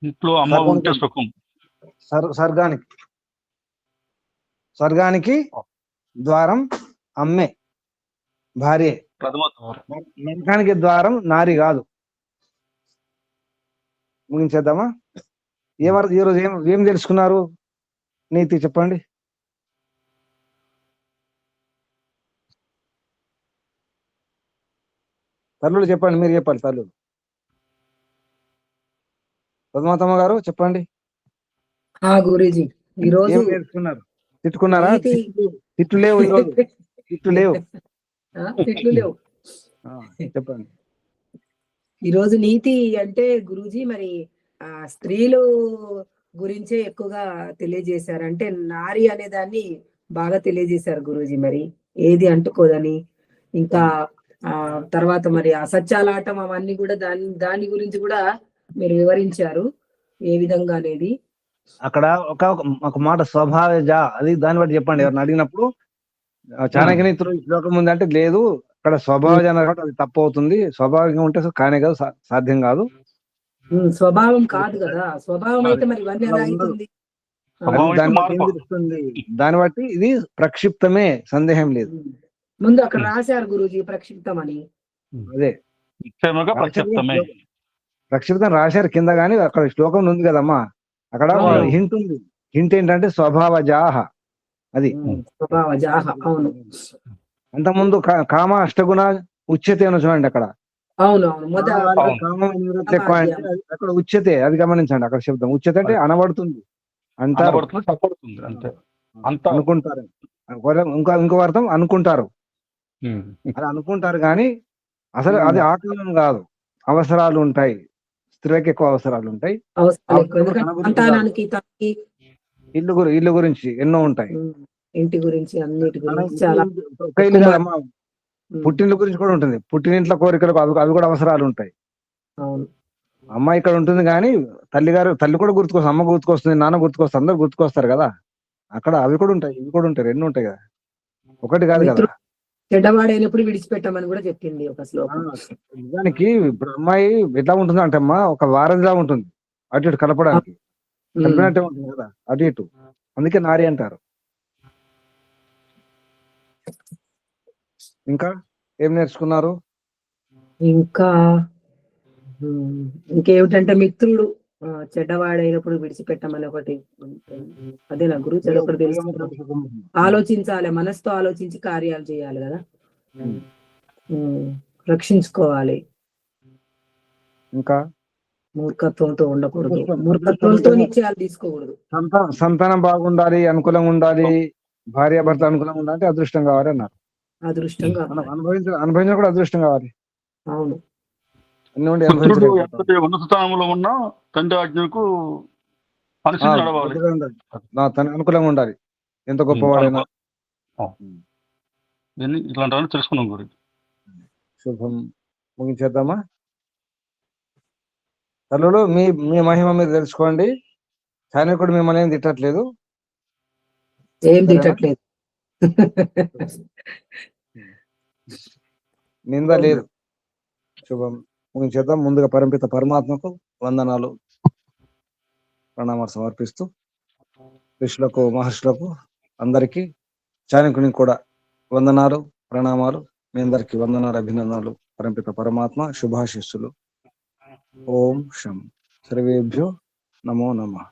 ఇంట్లో అమ్మ ఉంటే సుఖం. స్వర్గానికి ద్వారం అమ్మే, భార్యే. నరకానికి ద్వారం నారి కాదు. ముగించేద్దామా? ఈరోజు ఏం తెలుసుకున్నారు? నీతి చెప్పండి. తల్లులు చెప్పండి, మీరు చెప్పాలి. తల్లులు పద్మావతమ్మ గారు చెప్పండి. గురూజీ ఈరోజు ఏం నేర్చుకున్నారు? తిట్టుకున్నారా? తిట్లు లేవు ఈరోజు, తిట్లు లేవు. చెప్పండి. ఈరోజు నీతి అంటే గురూజీ మరి స్త్రీలు గురించే ఎక్కువగా తెలియజేశారు. అంటే నారి అనే దాన్ని బాగా తెలియజేశారు గురూజీ. మరి ఏది అంటుకోదని, ఇంకా తర్వాత మరి అసత్యాలాటం అవన్నీ కూడా దాని గురించి కూడా మీరు వివరించారు ఏ విధంగా అనేది. అక్కడ ఒక మాట స్వభావజ, అది దాన్ని బట్టి చెప్పండి. ఎవరిని అడిగినప్పుడు చాణక్యనీతిలో శ్లోకం ఉంది అంటే లేదు, అక్కడ స్వభావజ అన్నారు, అది తప్పు అవుతుంది. స్వాభావికంగా ఉంటే కానే కాదు, సాధ్యం కాదు. స్వభావం కాదు కదా. స్వభావం అయితే మరి ఇవన్నీ ఎలా అవుతుంది? దాన్ని బట్టి ఇది ప్రక్షిప్తమే, సందేహం లేదు. ముందు అక్కడ రాశారు గురూజీ ప్రక్షిప్తం అని. అదే ప్రక్షిప్తం రాశారు కింద, గాని అక్కడ శ్లోకం ఉంది కదమ్మా, అక్కడ హింట్ ఉంది. హింట్ ఏంటంటే స్వభావజాహ, అది స్వభావజాహ. అవును. అంతకుముందు కామ అష్టగుణ ఉచ్యతే అని చూడండి. అక్కడ అవును అవును ఆడవారికి కామం ఎన్ని రెట్లు ఎక్కువ అంటే అక్కడ ఉచ్యతే, అది గమనించండి. అక్కడ శబ్దం ఉచ్యత అంటే అనబడుతుంది అంటారు, చెప్పబడుతుంది అంతే. అంత అనుకుంటారు. ఇంకో అర్థం అనుకుంటారు, అది అనుకుంటారు కానీ అసలు అది ఆకలం కాదు. అవసరాలు ఉంటాయి, స్త్రీలకు ఎక్కువ అవసరాలు ఉంటాయి. అవసరాలు ఎక్కువ, ఎందుకంటే సంతానానికి తనకి ఇల్లు గురించి ఎన్నో ఉంటాయి. ఇంటి గురించి అన్నిటి గురించి చాలా ఒక ఇల్లు కాదమ్మా, పుట్టినిల్లు గురించి కూడా ఉంటుంది. పుట్టినింట్లో కోరికలకు అవి కూడా అవసరాలు ఉంటాయి. అవును. అమ్మ ఇక్కడ ఉంటుంది కానీ తల్లి కూడా గుర్తుకొస్తుంది, అమ్మ గుర్తుకొస్తుంది, నాన్న గుర్తుకొస్తుంది, అందరు గుర్తుకొస్తారు కదా. అక్కడ అవి కూడా ఉంటాయి, ఇవి కూడా ఉంటాయి, రెండు ఉంటాయి కదా, ఒకటి కాదు కదా. చెడ్డవాడైనప్పుడు విడిచిపెట్టమని కూడా చెప్పింది ఒక శ్లోకం. నిజానికి ఇప్పుడు అమ్మాయి ఎట్లా ఉంటుంది అంటే అమ్మా, ఒక వారధిలా ఉంటుంది, అటు ఇటు కలపడానికి కలిపినట్టే ఉంటుంది కదా, అటు ఇటు. అందుకే నారి అంటారు. ఇంకా ఏం నేర్చుకున్నారు? ఇంకేమిటంటే మిత్రుడు చెడ్డవాడైనప్పుడు విడిచిపెట్టమని ఒకటి ఉంటుంది. అదే నా గురించి అదొకటి తెలుసు. ఆలోచించాలి, మనసుతో ఆలోచించి కార్యాలు చేయాలి కదా, రక్షించుకోవాలి. ఇంకా మూర్ఖత్వంతో ఉండకూడదు, మూర్ఖత్వంతో నిశ్చయాలు తీసుకోకూడదు. సంతానం బాగుండాలి, అనుకూలంగా ఉండాలి, భార్యాభర్త అనుకూలంగా ఉండాలంటే అదృష్టం కావాలి అన్నారు. అదృష్టం అనుభవించిన కూడా అదృష్టం కావాలి. అవును. ఎంత ఉన్నత స్థానంలో ఉన్నా తండ్రి ఆజ్ఞకు అనుసరించి నడవాలి, అనుకూలంగా ఉండాలి, ఎంత గొప్పవాడైనా. ఇట్లాంటి తెలుసుకున్నాం గురించి. శుభం. ముగించేద్దామా? తల్లులు, మీ మహిమ మీరు తెలుసుకోండి. సైనికుడు మిమ్మల్ని ఏం తిట్టట్లేదు, ఏం తిట్టట్లేదు, నింద లేదు. శుభం. ముగించేద్దాం. ముందుగా పరమపిత పరమాత్మకు వందనాలు, ప్రణామాలు సమర్పిస్తూ ఋషులకు, మహర్షులకు, అందరికీ, చాణకునికి కూడా వందనాలు, ప్రణామాలు. మీ అందరికీ వందనాలు, అభినందనలు. పరమపిత పరమాత్మ శుభాశిస్సులు. ఓం శం. సర్వేభ్యో నమో నమః.